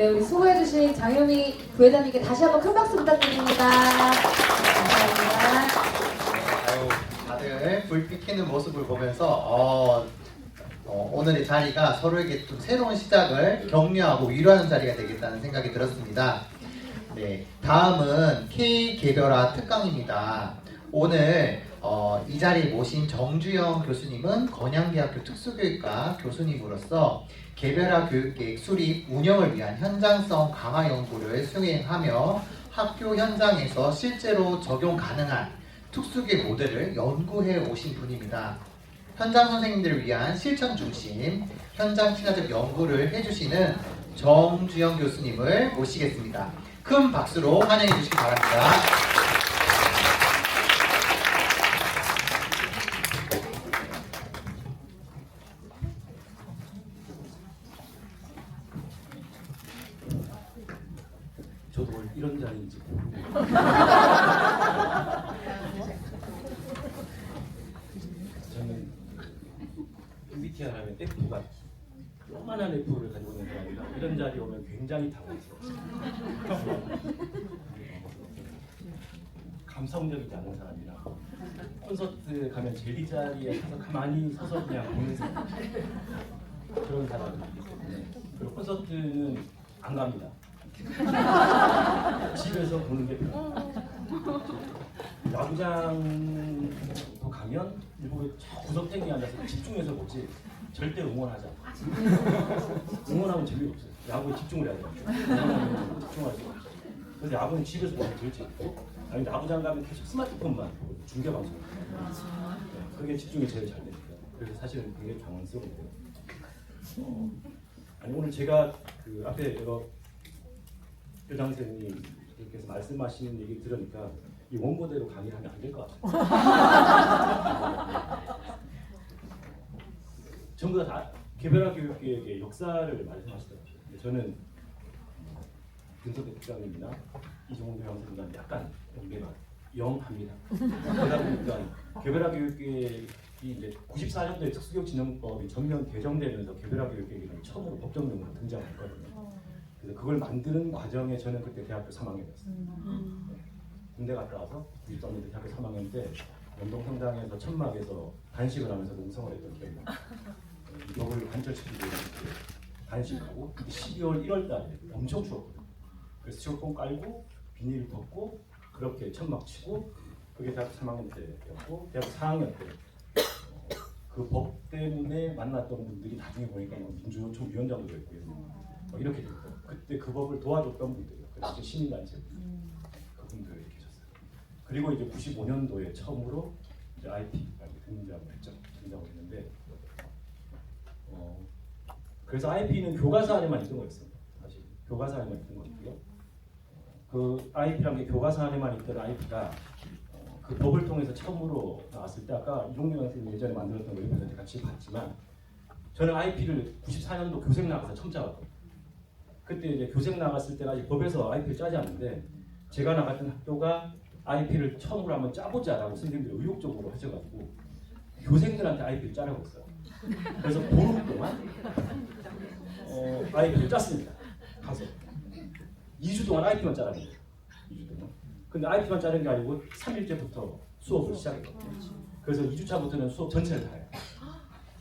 네, 우리 수고해주신 장효미 부회장님께 다시 한번 큰 박수 부탁드립니다. 감사합니다. 아유, 다들 불빛 켜는 모습을 보면서 오늘의 자리가 서로에게 좀 새로운 시작을 격려하고 위로하는 자리가 되겠다는 생각이 들었습니다. 네, 다음은 K개별화 특강입니다. 오늘 이 자리에 모신 정주영 교수님은 건양대학교 특수교육과 교수님으로서 개별화 교육계획 수립, 운영을 위한 현장성 강화 연구를 수행하며 학교 현장에서 실제로 적용 가능한 특수교육 모델을 연구해 오신 분입니다. 현장 선생님들을 위한 실천 중심, 현장 친화적 연구를 해주시는 정주영 교수님을 모시겠습니다. 큰 박수로 환영해 주시기 바랍니다. 저도 원래 이런 자리인지 모르고 저는 MBTI 하면 F가 요만한 F를 가지고 있는 사람이라 이런 자리에 오면 굉장히 당황스러워요. 감성적이지 않은 사람이라 콘서트 가면 제리 자리에 가서 가만히 서서 그냥 보는 사람, 그런 사람이기 때문에, 그리고 콘서트는 안 갑니다. 집에서 보는 게 편해요. 야구장도 가면 일부러 저 구석탱이에 앉아서 집중해서 보지 절대 응원하지 않아요. 응원하면 재미가 없어요. 야구에 집중을 해야 돼요. 응원하면 집중할 수가 없어요. 그래서 야구는 집에서 보면 제일 재밌고, 아니 야구장 가면 계속 스마트폰만 중계 방송. 그게 집중이 제일 잘 되니까. 그래서 사실은 굉장히 당황스러운데요. 아니 오늘 제가 그 앞에 여러 교장 선생님께서 말씀하시는 얘기 들으니까 이 원고대로 강의를 하면 안 될 것 같아요. 전부 다 개별화 교육계획의 역사를 말씀하시더라고요. 저는 윤석열 국장님이나 이종훈 교장 선생님과 약간 연배가 영합니다. 그러다 보니까 개별화 교육계획이 이제 94년도에 특수교육진흥법이 전면 개정되면서 개별화 교육계획이 처음으로 법정용으로 등장했거든요. 그래서 그걸 만드는 과정에 저는 그때 대학교 3학년이었어요. 군대 갔다 와서 93년도 대학교 3학년 때 연동성당에서 천막에서 단식을 하면서 농성을 했던 기억이 납니다. 이걸 관철시키고 단식하고 12월 1월 달에 엄청 추웠거든요. 그래서 치고뽕 깔고 비닐 덮고 그렇게 천막 치고, 그게 대학교 3학년 때였고, 대학교 4학년 때 그 법 때문에 만났던 분들이 나중에 보니까 민주노총 위원장도 됐고요. 이렇게 됐고, 그때 그 법을 도와줬던 분들이요. 그래서 시민단체 그분들이 계셨어요. 그리고 이제 95년도에 처음으로 이제 IP가 등장을 했는데, 그래서 IP는 교과서 안에만 있던 거였습니다. 사실 교과서 안에만 있던 거였고요. 그 IP란 게 교과서 안에만 있던 IP가 그 법을 통해서 처음으로 나왔을 때, 아까 이종규 선생님 예전에 만들었던 거 여러분들 같이 봤지만, 저는 IP를 94년도 교생 나가서 처음 짜봤거든요. 그때 이제 교생 나갔을 때는 아직 법에서 IP를 짜지 않는데, 제가 나갔던 학교가 IP를 처음으로 한번 짜보자라고 선생님들이 의욕적으로 하셔가지고 교생들한테 IP를 짜라고 했어요. 그래서 보름 동안 IP를 짰습니다. 가서 2주 동안 IP만 짜라는 거예요. 2주 동안. 근데 IP만 짜는 게 아니고 3일째부터 수업을 시작했거든요. 그래서 2주차부터는 수업 전체를 다 해요.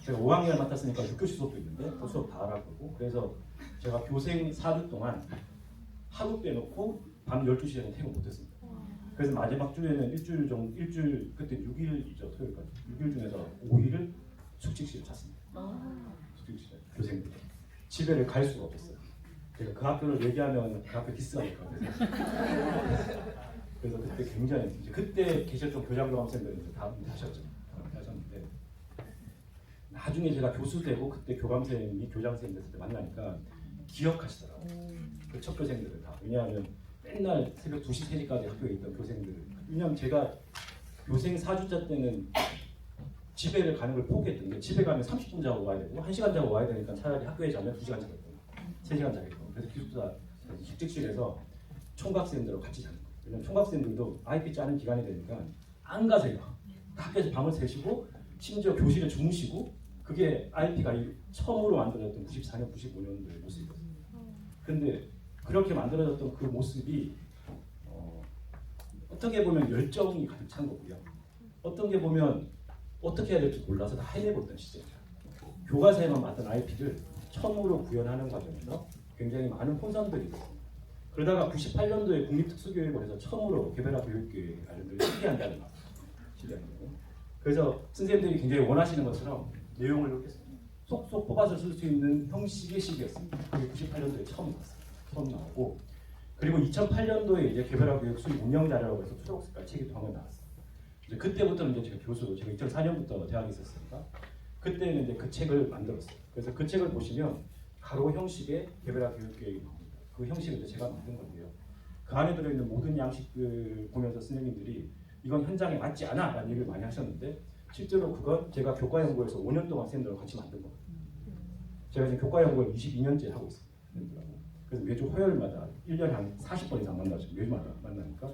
제가 5학년을 맡았으니까 6교시 수업도 있는데 그 수업 다 하라고. 그래서 제가 교생 4주 동안 하루 빼놓고 밤 12시에는 퇴근 못했습니다. 그래서 마지막 주에는 일주일 그때 6일이죠, 토요일까지. 6일 중에서 5일을 숙직실을 잤습니다. 숙직실 교생들 집에를 갈 수가 없었어요. 제가 그 학교를 얘기하면 그 학교 디스가 될 것 같아서. 그래서 그때 굉장히 이제 그때 계셨던 교장교감생들은 다 하셨죠. 하셨는데 나중에 제가 교수 되고 그때 교감생이 교장선생님 됐을 때 만나니까 기억하시더라고요. 그 첫 교생들을 다. 왜냐하면 맨날 새벽 2시, 3시까지 학교에 있던 교생들을. 왜냐하면 제가 교생 4주차 때는 집에를 가는 걸 포기했던 게, 집에 가면 30분 자고 와야 되고 1시간 자고 와야 되니까 차라리 학교에 자면 2시간 자겠고 3시간 자겠고. 그래서 기숙사 숙직실에서 총각생들하고 같이 자는 거예요. 왜냐면 총각생들도 IP 짜는 기간이 되니까 안 가세요. 학교에서 밤을 새시고 심지어 교실에 주무시고, 그게 IP가 처음으로 만들어졌던 94년, 95년도의 모습이었어요. 근데 그렇게 만들어졌던 그 모습이 어떻게 보면 열정이 가득 찬 거고요. 어떤 게 보면 어떻게 해야 될지 몰라서 다 헤매고 있던 시절이죠. 교과서에만 맞던 IP를 처음으로 구현하는 과정에서 굉장히 많은 혼선들이 있었습니다. 그러다가 98년도에 국립특수교육원에서 처음으로 개별화 교육계획 관련들을 실기한다는 시대였거든요. 그래서 선생님들이 굉장히 원하시는 것처럼 내용을 이렇게 쏙쏙 뽑아서 쓸 수 있는 형식의 시기였습니다. 그게 98년도에 처음 나오고, 그리고 2008년도에 이제 개별화 교육 수립 운영 자료라고 해서 초록색깔 책이 또 한번 나왔어요. 이제 그때부터는 이제 제가 교수로, 제가 2004년부터 대학에 있었으니까 그때는 이제 그 책을 만들었어요. 그래서 그 책을 보시면 가로 형식의 개별화 교육 계획이 나옵니다. 그 형식을 이제 제가 만든 건데요. 그 안에 들어있는 모든 양식들 보면서 선생님들이 이건 현장에 맞지 않아 라는 얘기를 많이 하셨는데, 실제로 그건 제가 교과연구에서 5년 동안 선생님들과 같이 만든 거거든요. 제가 지금 교과연구를 22년째 하고 있습니다. 선생님들하고. 그래서 매주 화요일마다 1년에 한 40번 이상 만나죠. 매주마다 만나니까.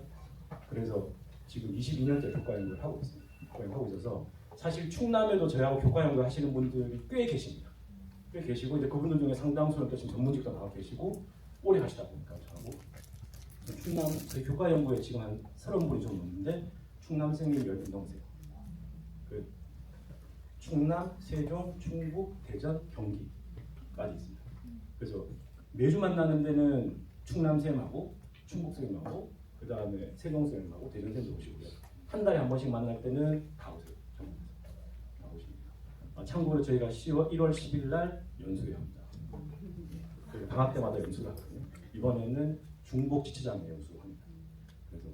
그래서 지금 22년째 교과연구를 하고 있습니다. 교과연구를 하고 있어서 사실 충남에도 저희하고 교과연구 하시는 분들이 꽤 계십니다. 꽤 계시고, 이제 그분들 중에 상당수는 또 지금 전문직도 나와 계시고 오래 하시다 보니까 저하고 충남 저희 교과연구에 지금 한 30분이 좀 넘는데 충남 선생님 10분 그 충남, 세종, 충북, 대전, 경기까지 있습니다. 그래서 매주 만나는 데는 충남 쌤하고 충북 쌤하고 그 다음에 세종 쌤하고 대전 쌤도 오시고요. 한 달에 한 번씩 만날 때는 다 오세요. 다 오십니다. 참고로 저희가 1월 10일 날 연수를 합니다. 방학 때마다 연수를 하거든요. 이번에는 중복 지체장애 연수합니다. 그래서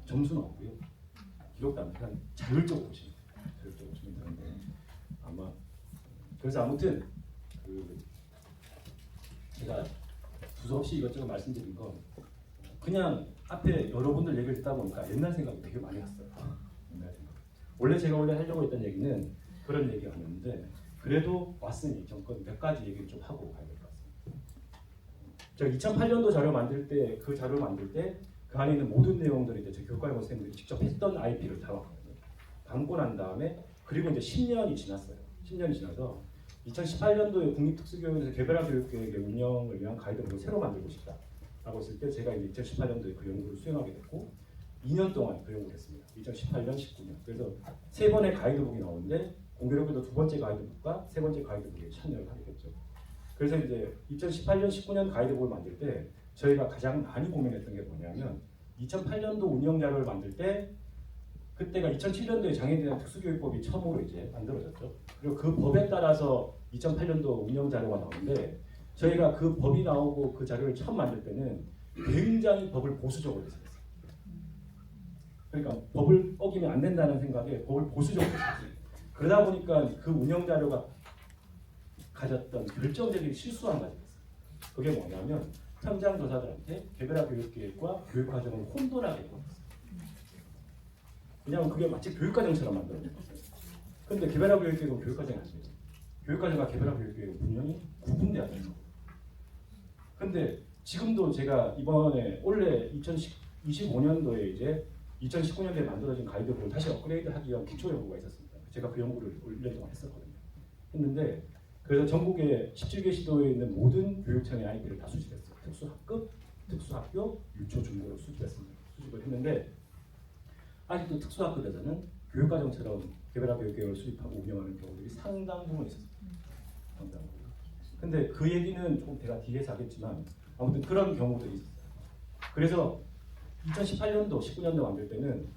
점수는 없고요. 기록도 안 그냥 자율적으로 오시면 돼요. 자율적으로 오시면 되는데 아마 그래서 아무튼 제가 두서없이 이것저것 말씀드린 건 그냥 앞에 여러분들 얘기를 듣다 보니까 옛날 생각이 되게 많이 났어요. 옛날 생각. 원래 제가 하려고 했던 얘기는 그런 얘기가 아니었는데 그래도 왔으니 정권 몇 가지 얘기를 좀 하고 가야 될 것 같습니다. 제가 2008년도 자료 만들 때 그 자료를 만들 때 그 안에 있는 모든 내용들을 이제 제 교과연구 선생님들이 직접 했던 IP를 담았거든요. 담고 난 다음에 그리고 이제 10년이 지났어요. 10년이 지나서 2018년도에 국립특수교육원에서 개별화 교육계획의 운영을 위한 가이드북을 새로 만들고 싶다라고 했을 때 제가 이제 2018년도에 그 연구를 수행하게 됐고 2년 동안 그 연구를 했습니다. 2018년, 19년. 그래서 3번의 가이드북이 나오는데 공교롭게도 2번째 가이드북과 3번째 가이드북에 참여를 하게 됐죠. 그래서 이제 2018년, 19년 가이드북을 만들 때 저희가 가장 많이 고민했던 게 뭐냐면 2008년도 운영 자료를 만들 때 그때가 2007년도에 장애인에 대한 특수교육법이 처음으로 이제 만들어졌죠. 그리고 그 법에 따라서 2008년도 운영 자료가 나오는데 저희가 그 법이 나오고 그 자료를 처음 만들 때는 굉장히 법을 보수적으로 했어요. 그러니까 법을 어기면 안 된다는 생각에 법을 보수적으로 했어요. 그러다 보니까 그 운영 자료가 가졌던 결정적인 실수한 가지가 있어요. 그게 뭐냐면 현장 조사들한테 개별화 교육계획과 교육과정을 혼돈하게 했어요. 왜냐하면 그게 마치 교육과정처럼 만들어진 거예요. 근데 개별화 교육계획은 교육과정이 아니죠. 교육과정과 개별화 교육계획은 분명히 구분돼야 되는 거예요. 근데 지금도 제가 이번에 원래 2025년도에 이제 2019년도에 만들어진 가이드북을 다시 업그레이드하기 위한 기초 연구가 있었습니다. 제가 그 연구를 1년 동안 했었거든요. 했는데 그래서 전국의 17개 시도에 있는 모든 교육청의 IP를 다 수집했어요. 특수학급, 특수학교, 유초, 중고를 수집했습니다. 수집을 했는데 아직도 특수학급에서는 교육과정처럼 개별화 교육계획을 수립하고 운영하는 경우들이 상당 부분 있었습니다. 상당 부분. 근데 그 얘기는 조금 제가 뒤에서 하겠지만 아무튼 그런 경우들이 있었어요. 그래서 2018년도, 19년도 만들 때는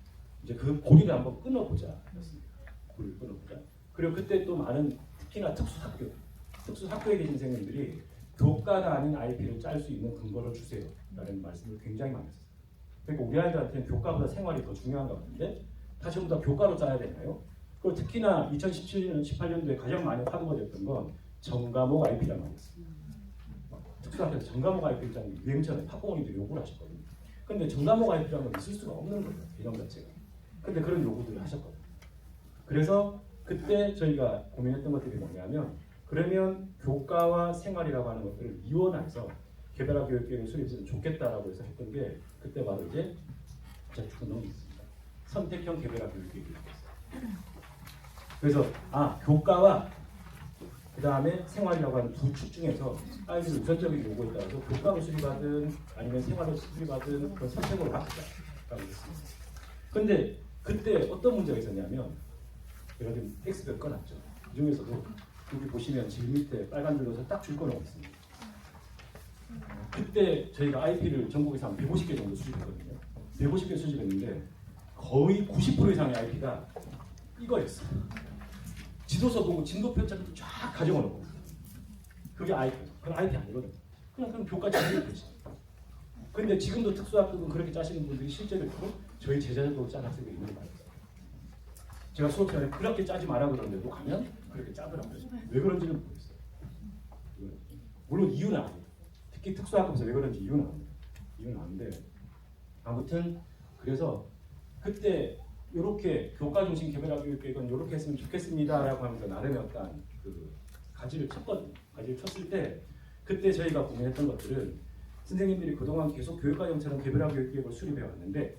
이제 그 고리를 한번 끊어보자 였습니다. 고리를 끊어보자. 그리고 그때 또 많은 특히나 특수학교에 계신 선생님들이 교과가 아닌 IP를 짤 수 있는 근거를 주세요 라는 말씀을 굉장히 많이 했어요. 그러니까 우리 아이들한테는 교과보다 생활이 더 중요한 것 같은데 다시 전부 다 교과로 짜야 되나요? 그리고 특히나 2017년, 18년도에 가장 많이 파도가 됐던 건 전과목 IP란 말이었어요. 특수학교에서 전과목 IP 짤 유행처럼 학부모님들이 요구를 하셨거든요. 근데 전과목 IP라는 건 있을 수가 없는 거예요. 개념 자체가. 근데 그런 요구들을 하셨거든요. 그래서 그때 저희가 고민했던 것들이 뭐냐면 그러면 교과와 생활이라고 하는 것들을 이원해서 개별화 교육계획을 수립해서 좋겠다라고 해서 했던 게 그때 바로 이제 제출금이 있습니다. 선택형 개별화 교육계획이 있었어요. 그래서 교과와 그 다음에 생활이라고 하는 두 축 중에서 아이들의 우선적인 요구에 따라서 교과로 수립하든 아니면 생활로 수립하든 그런 선택으로 하겠다라고 했습니다. 근데 그때 어떤 문제가 있었냐면 제가 지금 텍스트를 꺼놨죠. 이 중에서도 여기 보시면 제일 밑에 빨간 줄로서 딱 줄 거는 없습니다. 그때 저희가 IP를 전국에서 한 150개 정도 수집했거든요. 150개 수집했는데 거의 90% 이상의 IP가 이거였어요. 지도서 보고 진도표짜리 쫙 가져오는 거. 그게 IP. 그건 IP 아니거든. 그냥 교과 짜는 거지. 근데 지금도 특수학급은 그렇게 짜시는 분들이 실제로 있고 저희 제자들도 짠 학생이 있는 거예요. 제가 수업 시간에 그렇게 짜지 마라 그러는데도 가면 그렇게 짜더라고요. 왜 그런지는 모르겠어요. 물론 이유는 아니에요. 특히 특수학급에서 왜 그런지 이유는 아닙니다. 이유는 아닌데 아무튼 그래서 그때 이렇게 교과 중심 개별화 교육 계획은 이렇게 했으면 좋겠습니다라고 하면서 나름의 어떤 그 가지를 쳤거든요. 가지를 쳤을 때 그때 저희가 고민했던 것들은 선생님들이 그동안 계속 교육과정처럼 개별화 교육 계획을 수립해 왔는데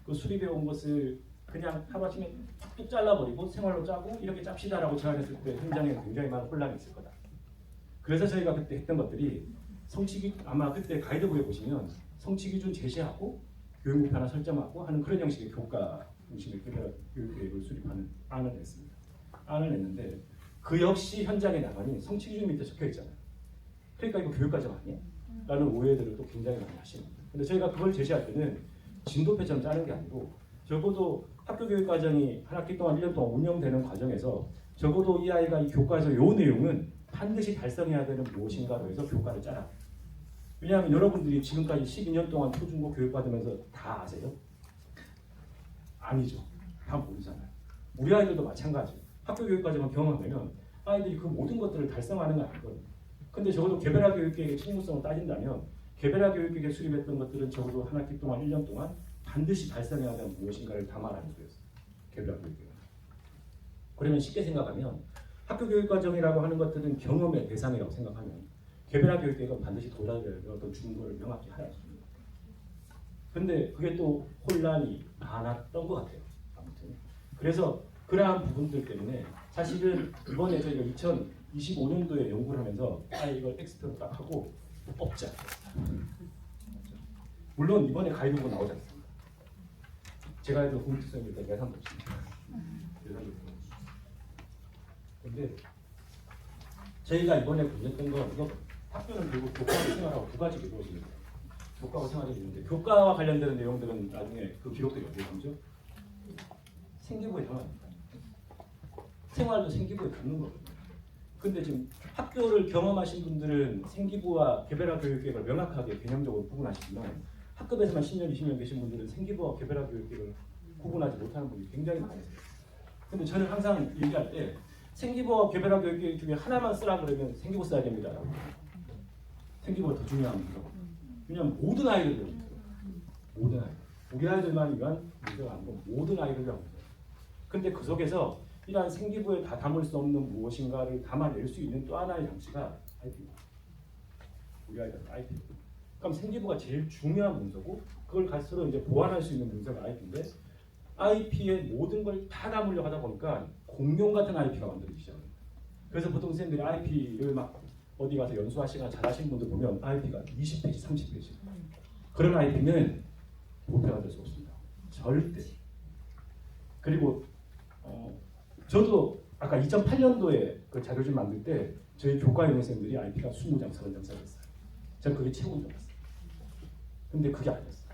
그 수립해 온 것을 그냥 하루아침에 툭툭 잘라버리고 생활로 짜고 이렇게 짭시다라고 제안했을 때 현장에 굉장히 많은 혼란이 있을 거다. 그래서 저희가 그때 했던 것들이 성취기 아마 그때 가이드북에 보시면 성취 기준 제시하고 교육 목표 하나 설정하고 하는 그런 형식의 교과 중심의 개별 교육 계획을 수립하는 안을 냈습니다. 안을 냈는데 그 역시 현장에 나가니 성취 기준 밑에 적혀 있잖아요. 그러니까 이거 교육과정 아니야? 라는 오해들을 또 굉장히 많이 하십니다. 근데 저희가 그걸 제시할 때는 진도표처럼 짜는 게 아니고 적어도 학교 교육 과정이 한 학기 동안 1년 동안 운영되는 과정에서 적어도 이 아이가 이 교과에서 요 내용은 반드시 달성해야 되는 무엇인가로 해서 교과를 짜라. 왜냐하면 여러분들이 지금까지 12년 동안 초중고 교육 받으면서 다 아세요? 아니죠. 다 모르잖아요. 우리 아이들도 마찬가지예요. 학교 교육 과정을 경험하면 아이들이 그 모든 것들을 달성하는 건 아니거든요. 근데 적어도 개별화 교육계획의 책무성을 따진다면 개별화 교육계획에 수립했던 것들은 적어도 한 학기 동안 1년 동안 반드시 달성해야 되는 무엇인가를 담아라는 거였어요. 개별화 교육계획. 그러면 쉽게 생각하면 학교 교육 과정이라고 하는 것들은 경험의 대상이라고 생각하면 개별화 교육계획은 반드시 도달해야 될 어떤 준거를 명확히 하야죠. 근데 그게 또 혼란이 많았던 것 같아요. 아무튼 그래서 그러한 부분들 때문에 사실은 이번에 저희가 2025년도에 연구를 하면서 이걸 엑스트로 딱 하고 없자. 물론 이번에 가이드북은 나오지 않습니다. 제가 해도 공직성일 때 예산도 없습니다. 예산도 없고. 근데 저희가 이번에 고민했던 건 이거 학교는 결국 교과와 생활하고 두 가지로 이루어집니다. 교과와 생활이 있는데 교과와 관련되는 내용들은 나중에 그 기록들이 어디에 담죠? 생기부에 담아집니다. 생활도 생기부에 담는 거거든요. 근데 지금 학교를 경험하신 분들은 생기부와 개별화 교육계획을 명확하게 개념적으로 구분하시지만 학급에서만 10년, 20년 계신 분들은 생기부와 개별화 교육계획을 구분하지 못하는 분이 굉장히 많으세요. 근데 저는 항상 얘기할 때 생기부와 개별화 교육계획 중에 하나만 쓰라 그러면 생기부 써야 됩니다. 생기부가 더 중요합니다. 왜냐하면 모든 아이들을 위해서 모든 아이들 우리 아이들만 위한 문제가 아니고 모든 아이들을 위한 문제. 근데 그 속에서 이러한 생기부에 다 담을 수 없는 무엇인가를 담아낼 수 있는 또 하나의 장치가 IP입니다. 우리 아이들은 IP. 그럼 생기부가 제일 중요한 문서고 그걸 갈수록 이제 보완할 수 있는 문서가 IP인데 IP의 모든 걸 다 담으려고 하다 보니까 공룡 같은 IP가 만들어지기 시작합니다. 그래서 보통 선생님들이 IP를 막 어디 가서 연수하시거나 잘하시는 분들 보면 IP가 20페이지, 30페이지. 그런 IP는 보편화 될 수 없습니다. 절대. 그리고 저도 아까 2008년도에 그 자료집 만들 때 저희 교과 연구생들이 IP가 20장, 30장 써있어요. 저는 그게 최고인 줄 알았어요. 근데 그게 아니었어요.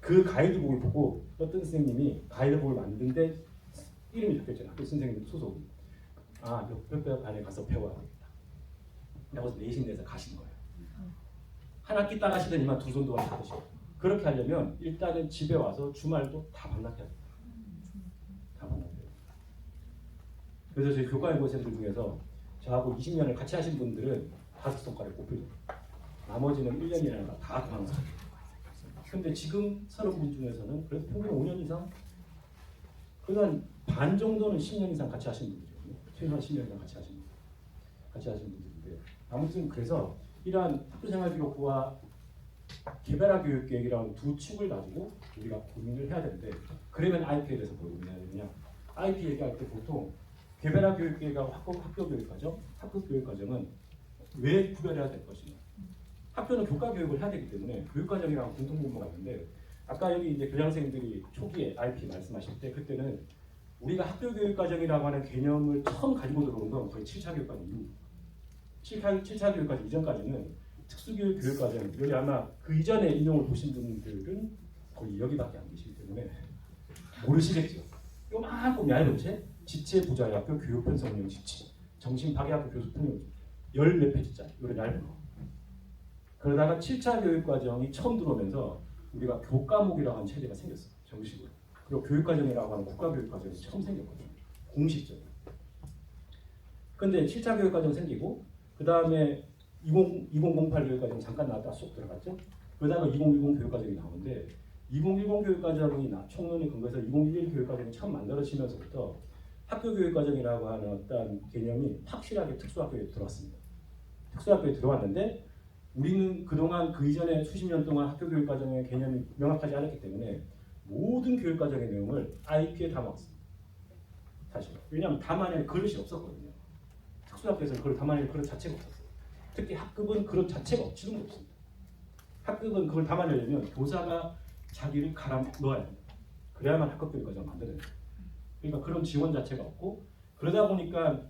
그 가이드북을 보고 어떤 선생님이 가이드북을 만드는데 이름이 적혀있잖아요. 학교 선생님 소속이. 몇백 반에 가서 배워야 되겠다. 라고 해서 내신내서 가신 거예요. 한 학기 따가시더니만 두 손 동안 받으시고 그렇게 하려면 일단은 집에 와서 주말도 다 반납해야 돼요. 다 반납해야 돼요. 그래서 저희 교과연구생들 중에서 저하고 20년을 같이 하신 분들은 5손가락에 꼽히죠. 나머지는 1년이나 다 도망가요. 근데 지금 30분 중에서는 그래도 평균 5년 이상? 그건 반 정도는 10년 이상 같이 하신 분들이거든요. 최소한 10년 이상 같이 하신 분들인데 아무튼 그래서 이러한 학교생활기록부와 개별화 교육계획이라는 두 축을 가지고 우리가 고민을 해야 되는데 그러면 IP에 대해서 뭘 고민해야 되느냐? IP 얘기할 때 보통 개별화 교육계가 학교 교육과정, 학급 교육과정은 왜 구별해야 될 것이냐? 학교는 교과 교육을 해야 되기 때문에 교육과정이랑 공통 분모가 있는데 아까 여기 이제 교장선생님들이 초기에 IP 말씀하실 때 그때는 우리가 학교 교육과정이라고 하는 개념을 처음 가지고 들어온 건 거의 7차 교육과정 이후 7차 교육과정 이전까지는 특수교육 교육과정 여기 아마 그 이전에 인용을 보신 분들은 거의 여기밖에 안 계시기 때문에 모르시겠죠. 요만큼 얇은 책 지체 부자학교 교육 편성용 지체 정신파괴학교 교수 편용 10몇 페이지짜리 이런 얇은 거. 그러다가 7차 교육과정이 처음 들어오면서 우리가 교과목이라고 하는 체제가 생겼어요. 정식으로. 그리고 교육과정이라고 하는 국가교육과정이 처음 생겼거든요. 공식적으로. 근데 7차 교육과정 생기고 그 다음에 2008 교육과정 잠깐 나왔다 쏙 들어갔죠. 그러다가 2010 교육과정이 나오는데 2010 교육과정이 총론에 근거해서 2011 교육과정이 처음 만들어지면서부터 학교 교육과정이라고 하는 어떤 개념이 확실하게 특수학교에 들어왔습니다. 특수학교에 들어왔는데 우리는 그동안 그 이전에 수십 년 동안 학교 교육과정의 개념이 명확하지 않았기 때문에 모든 교육과정의 내용을 IP에 담아왔습니다. 사실 왜냐하면 담아낼 그릇이 없었거든요. 특수학교에서는 그걸 담아낼 그릇 자체가 없었어요. 특히 학급은 그릇 자체가 지금도 없습니다. 학급은 그걸 담아내려면 교사가 자기를 갈아 넣어야 됩니다. 그래야만 학급 교육과정을 만들어야 돼요. 그러니까 그런 지원 자체가 없고 그러다 보니까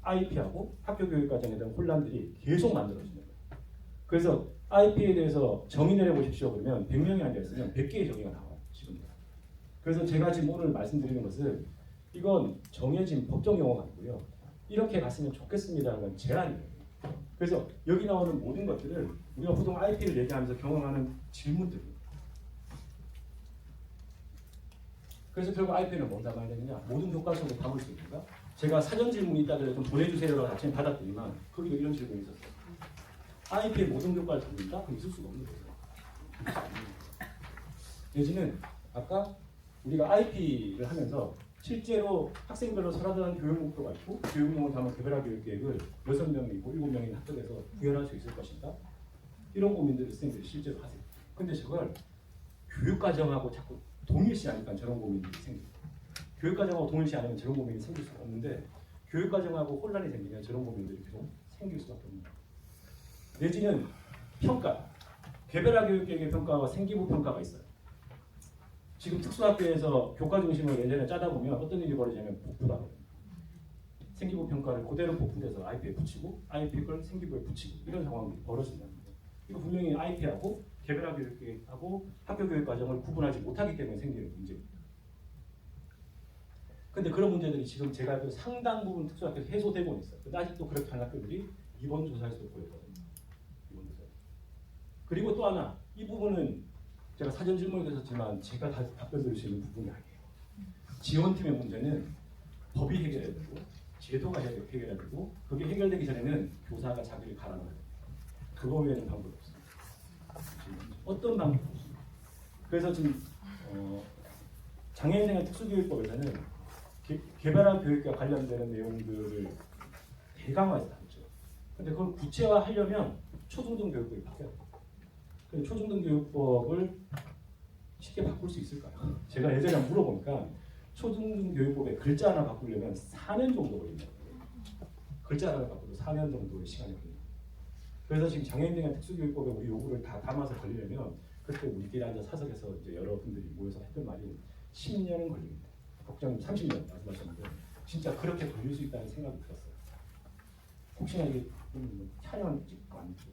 IP하고 학교 교육과정에 대한 혼란들이 계속 만들어지는 거예요. 그래서 IP에 대해서 정의 내려보십시오 그러면 100명이 앉아있으면 100개의 정의가 나와요. 지금. 그래서 제가 지금 오늘 말씀드리는 것은 이건 정해진 법정 용어가 아니고요. 이렇게 갔으면 좋겠습니다라는 건 제안이에요. 그래서 여기 나오는 모든 것들을 우리가 보통 IP를 얘기하면서 경험하는 질문들입니다. 그래서 결국 IP는 뭐 담아야 되느냐? 모든 교과서를 담을 수 있는가? 제가 사전 질문이 있다길래 좀 보내주세요라고 아침에 받았더니만 거기도 이런 질문이 있었어요. IP의 모든 교과를 담는다? 그럼 있을 수가 없는 거죠. 내지는 아까 우리가 IP를 하면서 실제로 학생별로 설하던 교육 목표가 있고 교육 내용을 담은 개별화 교육 계획을 6명이고 7명이 합격해서 구현할 수 있을 것인가? 이런 고민들을 선생님들이 실제로 하세요. 근데 저걸 교육과정하고 자꾸 동일시하니까 저런 고민이 생깁니다. 교육과정하고 동일시하면 저런 고민이 생길 수가 없는데 교육과정하고 혼란이 생기면 저런 고민들이 계속 생길 수밖에 없는 거예요. 내지는 평가, 개별화 교육계획의 평가와 생기부 평가가 있어요. 지금 특수학교에서 교과 중심을 예전에 짜다 보면 어떤 일이 벌어지냐면 복부다. 생기부 평가를 그대로 복부돼서 IP에 붙이고 IP를 생기부에 붙이고 이런 상황이 벌어진다는 거예요. 이거 분명히 IP하고 개별화 교육계획하고 학교 교육 과정을 구분하지 못하기 때문에 생기는 문제입니다. 근데 그런 문제들이 지금 제가 알기로 상당 부분 특수학교에서 해소되고 있어요. 근데 아직도 그렇게 하는 학교들이 이번 조사에서도 보였거든요. 이번 조사. 그리고 또 하나, 이 부분은 제가 사전 질문에 드렸지만 제가 다 답변 드릴 수 있는 부분이 아니에요. 지원팀의 문제는 법이 해결해야 되고 제도가 해결해야 되고 그게 해결되기 전에는 교사가 자기를 갈아넣어야 돼요. 그거 외에는 방법이 없습니다. 어떤 방법도 없습니다. 그래서 지금 장애인생활 특수교육법에서는 개별화 교육과 관련되는 내용들을 대강화해서 다루죠. 근데 그걸 구체화하려면 초중등 교육법이 바뀌어야 돼요. 근데 초중등 교육법을 쉽게 바꿀 수 있을까요? 제가 예전에 물어보니까 초중등 교육법에 글자 하나 바꾸려면 4년 정도 걸린다고. 글자 하나 바꾸도 4년 정도의 시간이 걸립니다. 그래서 지금 장애인들의 특수교육법에 우리 요구를 다 담아서 걸리려면 그때 우리끼리 앉아 사석에서 이제 여러분들이 모여서 했던 말이 10년은 걸립니다. 국장님 30년 말씀하셨는데 진짜 그렇게 걸릴 수 있다는 생각이 들었어요. 혹시나 이게 촬영 찍고 안 찍죠?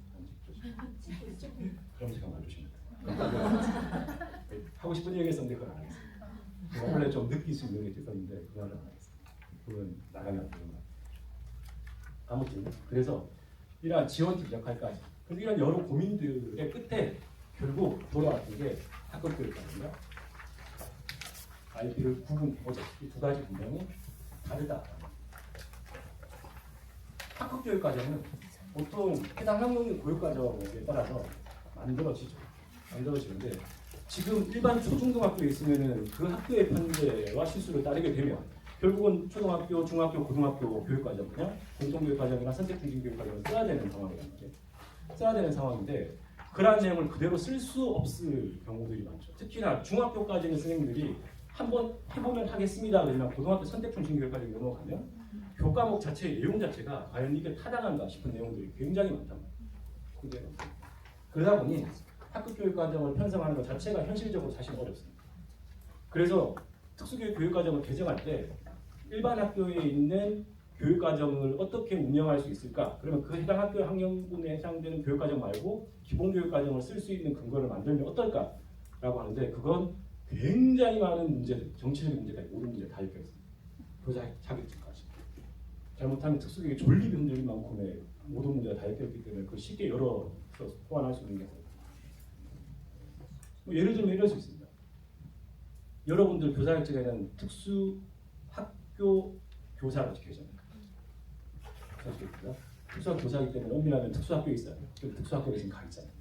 그럼 제가 말해주시면 돼요. 하고 싶은 얘기 했었는데 그건 안 하겠습니다. 원래 좀 느낄 수 있는 게 있었는데 그건 안 하겠습니다. 그건 나가면 안 되는 거예요. 아무튼 그래서 이러한 지원팀 역할까지 그래서 이런 여러 고민들의 끝에 결국 돌아왔던 게 학급 교육과정과 IP를 구분해보자. 이 두 가지 분명히 다르다. 학급 교육과정은 보통 해당 학년 교육과정에 따라서 만들어지는데 지금 일반 초중등학교에 있으면은 그 학교의 편제와 실수를 따르게 되면 결국은 초등학교, 중학교, 고등학교 교육과정 그냥 공통교육과정이나 선택중심교육과정을 써야 되는 상황이란 말이에요. 써야 되는 상황인데 그러한 내용을 그대로 쓸 수 없을 경우들이 많죠. 특히나 중학교까지는 선생님들이 한번 해보면 하겠습니다. 그러면 고등학교 선택 중심 교육까지 넘어가면 교과목 자체의 내용 자체가 과연 이게 타당한가 싶은 내용들이 굉장히 많단 말이에요. 그러다 보니 학급 교육 과정을 편성하는 것 자체가 현실적으로 사실 어렵습니다. 그래서 특수교육 교육 과정을 개정할 때 일반 학교에 있는 교육 과정을 어떻게 운영할 수 있을까? 그러면 그 해당 학교 학년군에 해당되는 교육 과정 말고 기본 교육 과정을 쓸 수 있는 근거를 만들면 어떨까라고 하는데 그건 굉장히 많은 문제들, 정치적인 문제까지 모든 문제를 다 엮여 있습니다. 교사 자격증까지. 잘못하면 특수교육의 존립이 흔들릴 만큼의 모든 문제가 다 엮여 있기 때문에 그걸 쉽게 열어서 호환할 수 있는 게 뭐 예를 들면 이럴 수 있습니다. 여러분들 교사 자격증에는 특수 학교 교사로 적혀있잖아요. 특수학 교사이기 때문에 엄밀하면 특수학교에 있어요. 특수학교에 지금 가 있잖아요.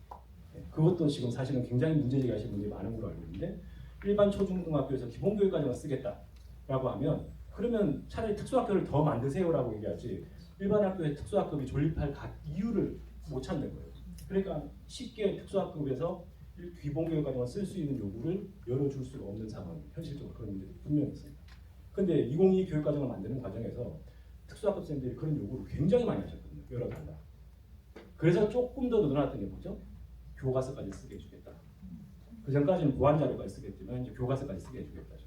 그것도 지금 사실은 굉장히 문제제기하시는 분들이 많은 걸로 알고 있는데 일반 초중등학교에서 기본교육과정을 쓰겠다라고 하면 그러면 차라리 특수학교를 더 만드세요라고 얘기하지 일반 학교에 특수학급이 존립할 이유를 못 찾는 거예요. 그러니까 쉽게 특수학급에서 기본교육과정을 쓸 수 있는 요구를 열어줄 수가 없는 상황이 현실적으로 그런 문제들이 분명히 있습니다. 근데 2022 교육과정을 만드는 과정에서 특수학급생들이 그런 요구를 굉장히 많이 하셨거든요. 여러 달라. 그래서 조금 더 늘어났던 게 뭐죠? 교과서까지 쓰게 해주겠다. 그 전까지는 보완자료까지 쓰겠지만 이제 교과서까지 쓰게 해주겠다죠.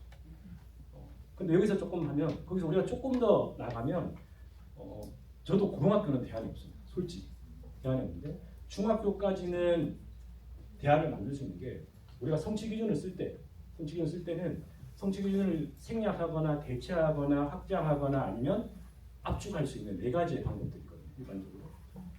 근데 여기서 조금 하면 거기서 우리가 조금 더 나가면 저도 고등학교는 대안이 없습니다. 솔직히 대안이 없는데 중학교까지는 대안을 만들 수 있는 게 우리가 성취 기준을 쓸 때는 성취 기준을 생략하거나 대체하거나 확장하거나 아니면 압축할 수 있는 4가지의 방법들이거든요. 일반적으로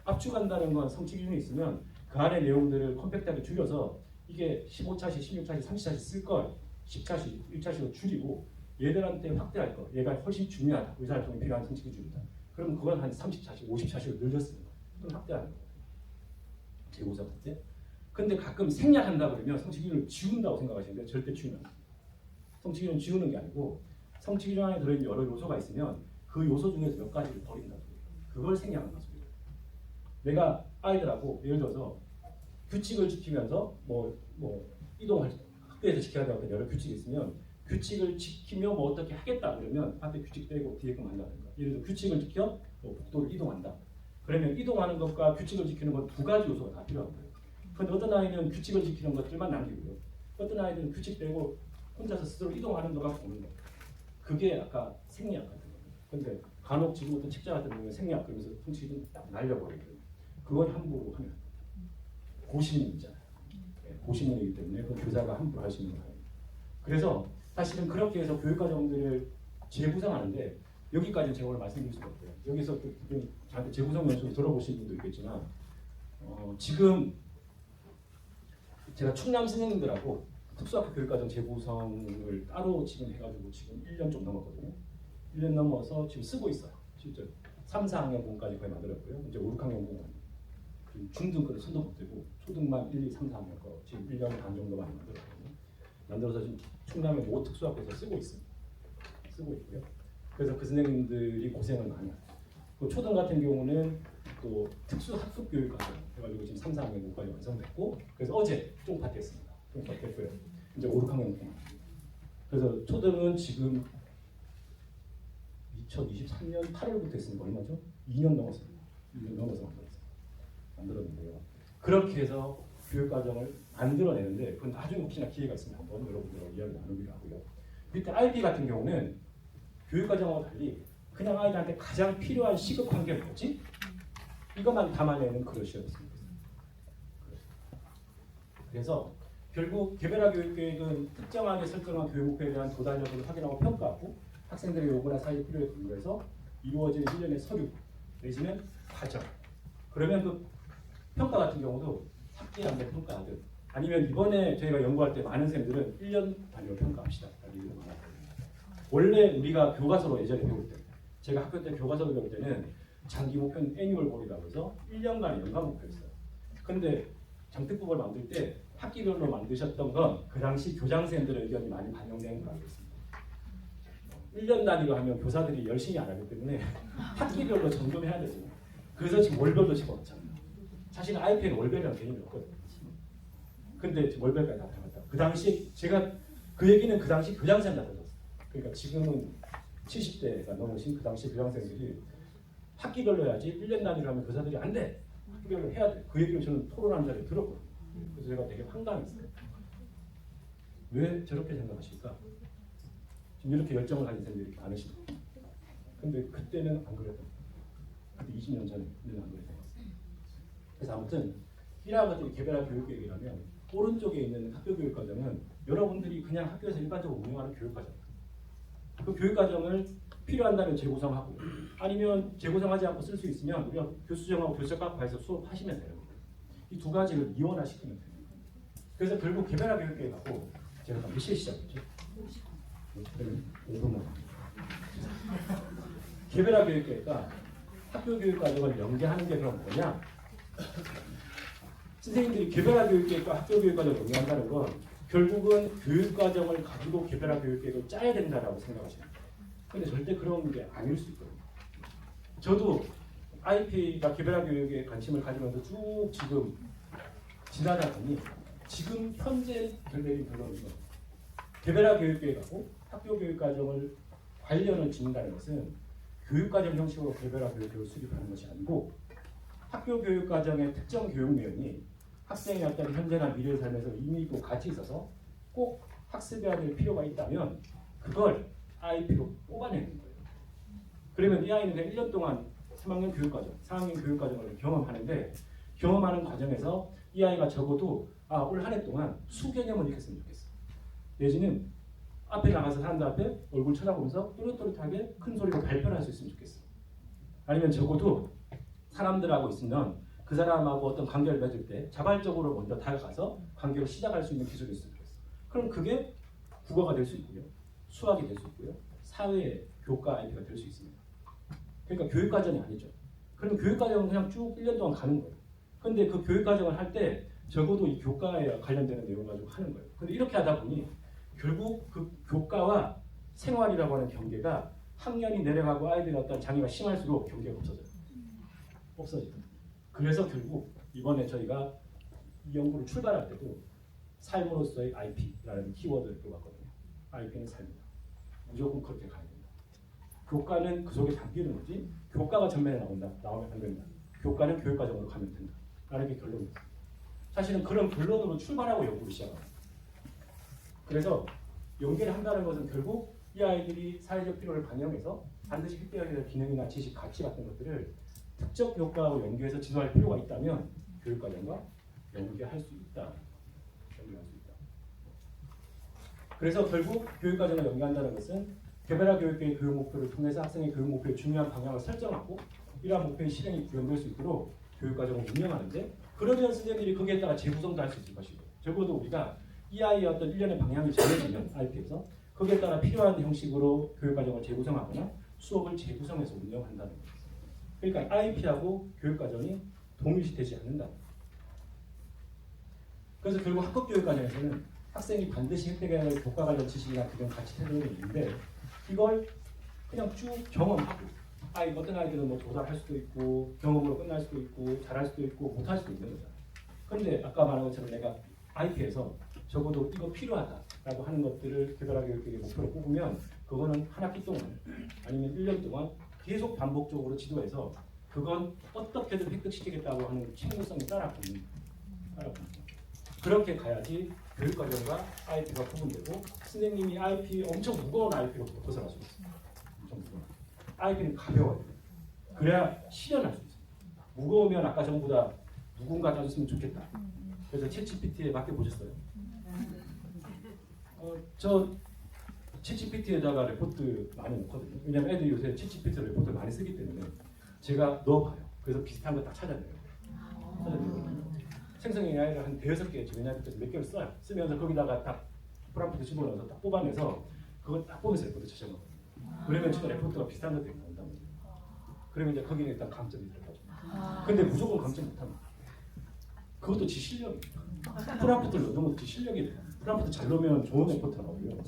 압축한다는 건 성취 기준이 있으면 그 안에 내용들을 컴팩트하게 줄여서 이게 15차시, 16차시, 30차시 쓸 걸 10차시, 1차시로 줄이고 얘들한테 확대할 거. 얘가 훨씬 중요하다. 의사활동에 필요한 성취 기준이다. 그럼 그건 한 30차시, 50차시로 늘렸습니다. 그럼 확대하는 거예요. 재고사 때. 근데 가끔 생략한다 그러면 성취 기준을 지운다고 생각하시는데 절대 지우면 안 돼요. 성취 기준을 지우는 게 아니고 성취 기준 안에 들어있는 여러 요소가 있으면 그 요소 중에서 몇 가지를 버린다고 해요. 그걸 생략한다 소리예요. 내가 아이들하고 예를 들어서 규칙을 지키면서 이동할 학교에서 지켜야 될 어떤 여러 규칙이 있으면 규칙을 지키며 뭐 어떻게 하겠다 그러면 앞에 규칙 떼고 뒤에 거 만든다든가. 예를 들어 규칙을 지켜 복도를 이동한다. 그러면 이동하는 것과 규칙을 지키는 건 2가지 요소가 다 필요한 거예요. 그런데 어떤 아이는 규칙을 지키는 것들만 남기고요. 어떤 아이들은 규칙 떼고 혼자서 스스로 이동하는 거가 보는 거예요. 그게 아까 생략 같은 거예요. 근데 간혹 지금 어떤 책자 같은 경우에 생략 그러면서 성취는 딱 날려버리거든요. 그건 함부로 하면 고시문이잖아요. 고시문이기 때문에 그 교사가 함부로 할 수 있는 거예요. 그래서 사실은 그렇게 해서 교육과정들을 재구성하는데 여기까지는 제가 오늘 말씀드릴 수가 없고요. 여기서 저한테 재구성 연수 들어보신 분도 있겠지만 지금 제가 충남 선생님들하고 특수학교 교육과정 재구성을 따로 지금 해가지고 지금 1년 좀 넘었거든요. 1년 넘어서 지금 쓰고 있어요. 실제로 3, 4학년 공까지 거의 만들었고요. 이제 5, 6학년 공 중등 거를 손도 못 대고 초등만 1, 2, 3, 4학년 거 지금 1년 반 정도 많이 만들었거든요. 만들어서 지금 충남의 모 특수학교에서 쓰고 있습니다. 쓰고 있고요. 그래서 그 선생님들이 고생을 많이 해요. 그 초등 같은 경우는 또 특수학급 교육과정 해가지고 지금 3, 4학년 공까지 완성됐고 그래서 어제 쫑파티했습니다. 쫑파티했고요. 이제 5, 6학년 공. 그래서 초등은 지금 2023년 8월부터 했으니까 얼마죠? 2년 넘었어요. 2년 넘어서 만들었는데요. 그렇게 해서 교육과정을 만들어내는데 그건 나중에 혹시나 기회가 있으면 한번 여러분들하고 이야기 나누기로 하고요. 밑에 IB 같은 경우는 교육과정하고 달리 그냥 아이들한테 가장 필요한 시급 환경이 뭐지? 이것만 담아내는 그릇이었습니다. 그래서 결국 개별화 교육계획은 특정하게 설정한 교육 목표에 대한 도달력을 확인하고 평가하고 학생들의 요구나 사회 필요에 근거해서 이루어지는 일련의 서류 내지는 과정. 그러면 그 평가 같은 경우도 학기한테 평가하든 아니면 이번에 저희가 연구할 때 많은 선생님들은 1년 단위로 평가합시다. 얘기가 많았거든요. 원래 우리가 교과서로 예전에 배울 때 제가 학교 때 교과서로 배울 때는 장기 목표는 애니멀 골이라고 해서 1년간의 연간 목표였어요. 근데 장특법을 만들 때 학기별로 만드셨던 건 그 당시 교장선생님들의 의견이 많이 반영된 걸 알고 있습니다. 1년 단위로 하면 교사들이 열심히 안 하기 때문에 학기별로 점검해야 되죠. 그래서 지금 월별로 집어넣잖아요. 사실 IP에는 월별이라는 개념이 없거든요. 근데 월별까지 다 담았다. 그 당시 제가 그 얘기는 그 당시 교장선생님 나타났어요. 그러니까 지금은 70대가 넘으신 그 당시 교장선생님들이 학기별로 해야지 1년 단위로 하면 교사들이 안 돼. 학기별로 해야 돼. 그 얘기를 저는 토론하는 자리에 들었거든요. 그래서 제가 되게 황당했어요. 왜 저렇게 생각하실까? 지금 이렇게 열정을 가진 사람들이 이렇게 많으시고, 근데 그때는 안 그랬던 거예요. 그때 20년 전에는 안 그랬던 거예요. 그래서 아무튼 이와 같은 개별화 교육계획이라면 오른쪽에 있는 학교교육과정은 여러분들이 그냥 학교에서 일반적으로 운영하는 교육과정. 그 교육과정을 필요한다면 재구성하고, 아니면 재구성하지 않고 쓸 수 있으면 우리가 교수정하고 교수학과에서 수업하시면 돼요. 이 두 가지를 이원화시키면 돼요. 그래서 결국 개별화 교육계획하고 제가 몇 시에 시작했죠? 5분만. 개별화 교육계획과 학교 교육 과정을 연계하는 게 그럼 뭐냐? 선생님들이 개별화 교육계획과 학교 교육 과정을 연계한다는 건 결국은 교육 과정을 가지고 개별화 교육계획을 짜야 된다라고 생각하시는 거예요. 근데 절대 그런 게 아닐 수 있거든요. 저도 IP가 개별화 교육에 관심을 가지면서 쭉 지금 지나다 보니 지금 현재 내린 결론은 개별화 교육계획하고 학교 교육 과정을 관련을 짓는다는 것은 교육과정 형식으로 개별화 교육을 수립하는 것이 아니고 학교 교육 과정의 특정 교육 내용이 학생의 어떤 현재나 미래의 삶에서 의미 있고 가치 있어서 꼭 학습해야 될 필요가 있다면 그걸 IP로 뽑아내는 거예요. 그러면 이 아이는 1년 동안 3학년 교육과정, 4학년 교육과정을 경험하는데 경험하는 과정에서 이 아이가 적어도 올 한 해 동안 수개념을 익혔으면 좋겠어. 내지는 앞에 나가서 사람들 앞에 얼굴 쳐다보면서 또렷또렷하게 큰 소리로 발표를 할 수 있으면 좋겠어. 아니면 적어도 사람들하고 있으면 그 사람하고 어떤 관계를 맺을 때 자발적으로 먼저 다가가서 관계를 시작할 수 있는 기술이 있으면 좋겠어. 그럼 그게 국어가 될 수 있고요. 수학이 될 수 있고요. 사회 교과 IP가 될 수 있습니다. 그러니까 교육과정이 아니죠. 그럼 교육과정은 그냥 쭉 1년 동안 가는 거예요. 근데 그 교육과정을 할 때 적어도 이 교과에 관련되는 내용 가지고 하는 거예요. 근데 이렇게 하다 보니 결국 그 교과와 생활이라고 하는 경계가 학년이 내려가고 아이들의 어떤 장애가 심할수록 경계가 없어져요. 없어져요. 그래서 결국 이번에 저희가 이 연구를 출발할 때도 삶으로서의 IP라는 키워드를 들어봤거든요. IP는 삶이다. 무조건 그렇게 가야 된다. 교과는 그 속에 담기는 거지 교과가 전면에 나오면 안 된다. 교과는 교육과정으로 가면 된다. 라는 게 결론이었어요. 사실은 그런 결론으로 출발하고 연구를 시작합니다. 그래서 연계를 한다는 것은 결국 이 아이들이 사회적 필요를 반영해서 반드시 획득해야 될 기능이나 지식, 가치 같은 것들을 특정 교과하고 연계해서 지도할 필요가 있다면 교육과정과 연계할 수 있다. 연계할 수 있다. 그래서 결국 교육과정을 연계한다는 것은 개별화 교육계의 교육 목표를 통해서 학생의 교육 목표의 중요한 방향을 설정하고 이러한 목표의 실행이 구현될 수 있도록 교육과정을 운영하는데 그러면 선생님들이 거기에 따라 재구성도 할 수 있을 것이고 적어도 우리가 이 아이의 어떤 일련의 방향이 정해지면 IP에서 거기에 따라 필요한 형식으로 교육과정을 재구성하거나 수업을 재구성해서 운영한다는 거죠. 그러니까 IP하고 교육과정이 동일시되지 않는다. 그래서 결국 학급교육과정에서는 학생이 반드시 획득해야 할 교과 관련 지식이나 그런 가치 태도는 있는데 이걸 그냥 쭉 경험하고 어떤 아이들은 뭐 도달할 수도 있고 경험으로 끝날 수도 있고 잘할 수도 있고 못할 수도 있는 거잖아요. 그런데 아까 말한 것처럼 내가 IP에서 적어도 이거 필요하다라고 하는 것들을 개별화 교육계획의 목표로 뽑으면 그거는 한 학기 동안 아니면 1년 동안 계속 반복적으로 지도해서 그건 어떻게든 획득시키겠다고 하는 책무성이 따라붙는 거예요. 그렇게 가야지 교육과정과 IP가 구분되고 선생님이 IP 엄청 무거운 IP로 벗어날 수 있어요. 엄청 무거운 IP는 가벼워야 돼요. 그래야 실현할 수 있어요. 무거우면 아까 전부 다 누군가 따줬으면 좋겠다. 그래서 챗GPT에 맡겨보셨어요? 저 챗GPT에다가 레포트 많이 넣거든요. 왜냐면 애들이 요새 챗GPT 레포트 많이 쓰기 때문에 제가 넣어봐요. 그래서 비슷한 거 딱 찾아내요. 생성 AI를 한 대여섯 개 제미나이부터 몇 개를 써요. 쓰면서 거기다가 딱 프롬프트 집어넣어서 딱 뽑아내서 그거 딱 보면서 레포트 찾아먹어요. 그러면 진짜 레포트가 비슷한 것들이 나온단 말이에요. 그러면 이제 거기는 일단 강점이 들어가죠. 근데 무조건 강점 못합니다. 그것도 지 실력이에요. 프롬프트를 넣는 것도 지 실력이에요. 프롬프트 잘 넣으면 좋은 레포트 나오고요.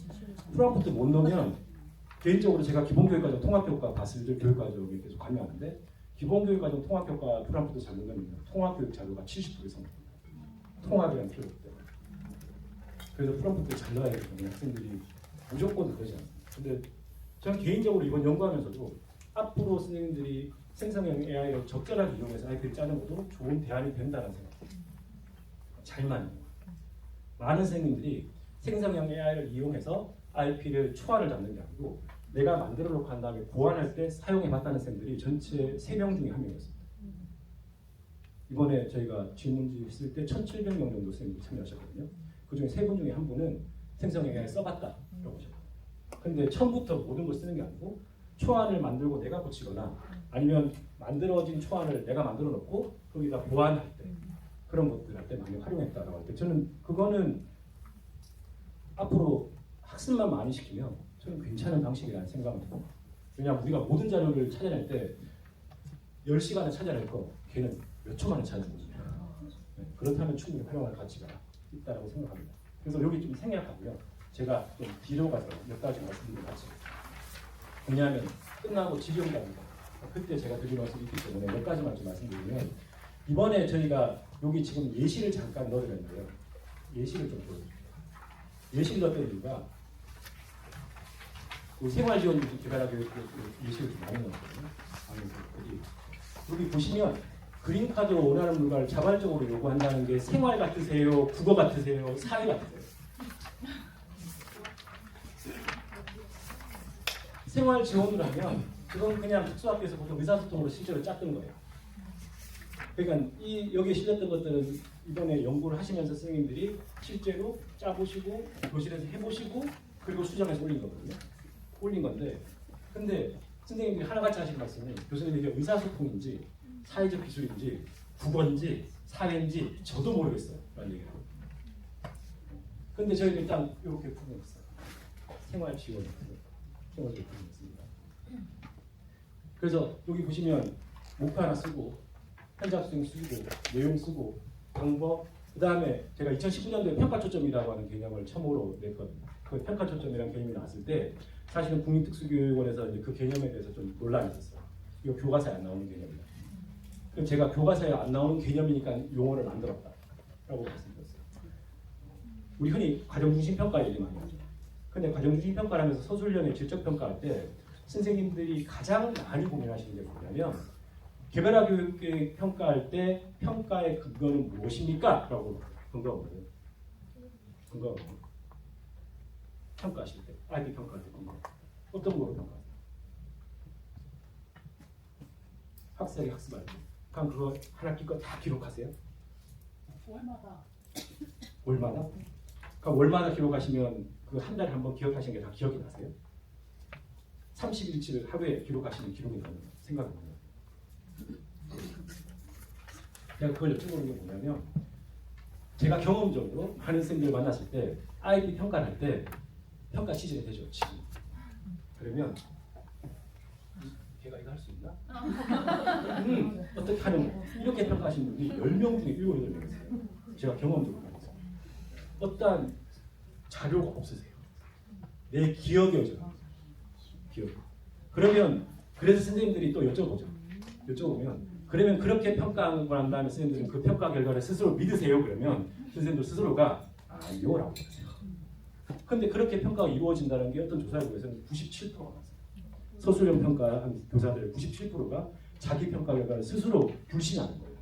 프롬프트 못 넣으면 개인적으로 제가 기본교육과정 통합교과 봤을 때 교육과정에 계속 관여하는데 기본교육과정 통합교과 프롬프트 잘 넣으면 통합교육 자료가 70% 이상 통합이라는 필요가 없기 때문에. 그래서 프롬프트를 잘 넣어야 되기 때문에 학생들이 무조건 그러지 않습니다. 근데 저는 개인적으로 이번 연구하면서도 앞으로 선생님들이 생성형 AI를 적절하게 이용해서 IP를 짜는 것도 좋은 대안이 된다는 생각입니다. 잘만 많은 선생님들이 생성형 AI를 이용해서 IP를 초안을 잡는 게 아니고 내가 만들어 놓고 한 다음에 보완할 때 사용해 봤다는 선생님들이 전체 3명 중에 1명이었습니다. 이번에 저희가 질문지 했을 때 1,700명 정도 선생님들이 참여하셨거든요. 그 중에 3분 중에 1분은 생성형 AI 써봤다라고 하셨거든요. 근데 처음부터 모든 걸 쓰는 게 아니고 초안을 만들고 내가 고치거나 아니면 만들어진 초안을 내가 만들어 놓고 거기다 보완할 때 그런 것들 할 때 많이 활용했다라고 할 때 저는 그거는 앞으로 학습만 많이 시키면 저는 괜찮은 방식이라는 생각을 해요. 왜냐하면 우리가 모든 자료를 찾아낼 때 10시간을 찾아낼 거 걔는 몇 초 만에 찾아주거든요. 네, 그렇다면 충분히 활용할 가치가 있다고 생각합니다. 그래서 여기 좀 생략하고요. 제가 좀 뒤로 가서 몇 가지 말씀드리고 같이 왜냐하면 끝나고 지경이 갑니다. 그때 제가 드릴 말씀이 있기 때문에 몇 가지만 좀 말씀드리면 이번에 저희가 여기 지금 예시를 잠깐 넣어드렸는데요. 예시를 좀 보여드릴게요. 예시를 넣었던 이유가 생활지원 개발하기 위해 예시를 좀 많이 넣었거든요. 여기 보시면 그린카드로 원하는 물건을 자발적으로 요구한다는 게 생활 같으세요? 국어 같으세요? 사회 같으세요? 생활 지원을 하면 그건 그냥 특수학교에서 보통 의사소통으로 실제로 짰던 거예요. 그러니까 여기에 실렸던 것들은 이번에 연구를 하시면서 선생님들이 실제로 짜보시고 교실에서 해보시고 그리고 수정해서 올린 거거든요. 올린 건데 근데 선생님들이 하나같이 하시는 말씀은 교수님이 이게 의사소통인지 사회적 기술인지 국어인지 사회인지 저도 모르겠어요. 라는 얘기를 하고 근데 저희는 일단 이렇게 풀어냈어요. 생활 지원 생활을 풀어냈습니다. 그래서 여기 보시면 목표 하나 쓰고 현장 수행 쓰고 내용 쓰고 방법 그 다음에 제가 2019년도에 평가 초점이라고 하는 개념을 처음으로 냈거든요. 그 평가 초점이라는 개념이 나왔을 때 사실은 국민특수교육원에서 이제 그 개념에 대해서 좀 논란이 있었어요. 이거 교과서에 안 나오는 개념이다. 그럼 제가 교과서에 안 나오는 개념이니까 용어를 만들었다라고 말씀드렸어요. 우리 흔히 과정중심평가 얘기 많이 하죠. 근데 과정중심평가를 하면서 서술형의 질적평가할 때 선생님들이 가장 많이 고민하시는 게 뭐냐면 개별화 교육계 평가할 때 평가의 근거는 무엇입니까? 라고 근거하거든요. 근거하거든요. 평가하실 때, IB 평가할 때 근거. 어떤 거로 평가하세요? 학생이 학습할 때. 그럼 그거 한 학기 거 다 기록하세요? 월마다. 월마다? 그럼 월마다 기록하시면 그 한 달에 한 번 기억하시는 게 다 기억이 나세요? 30일치를 하루에 기록하시는 기록이 나는 생각입니다. 제가 그걸 여쭤보는 게 뭐냐면 제가 경험적으로 많은 선생님들 만났을 때 IB 평가를 할 때 평가 시즌이 되죠. 지금. 그러면 걔가 이거 할 수 있나? 어떻게 하는 이렇게 평가하시는 분이 10명 중에 7, 8명 있어요. 제가 경험적으로 말해서 어떠한 자료가 없으세요. 내 기억이 어져요. 기억. 그러면 그래서 선생님들이 또 여쭤보면 그러면 그렇게 평가한 걸 한 다음에 선생님들은 그 평가 결과를 스스로 믿으세요? 그러면 선생님들 스스로가 이거라고 하세요. 근데 그렇게 평가가 이루어진다는 게 어떤 조사에 의해서는 97%가 나왔어요. 서술형 평가한 교사들 97%가 자기 평가 결과를 스스로 불신하는 거예요.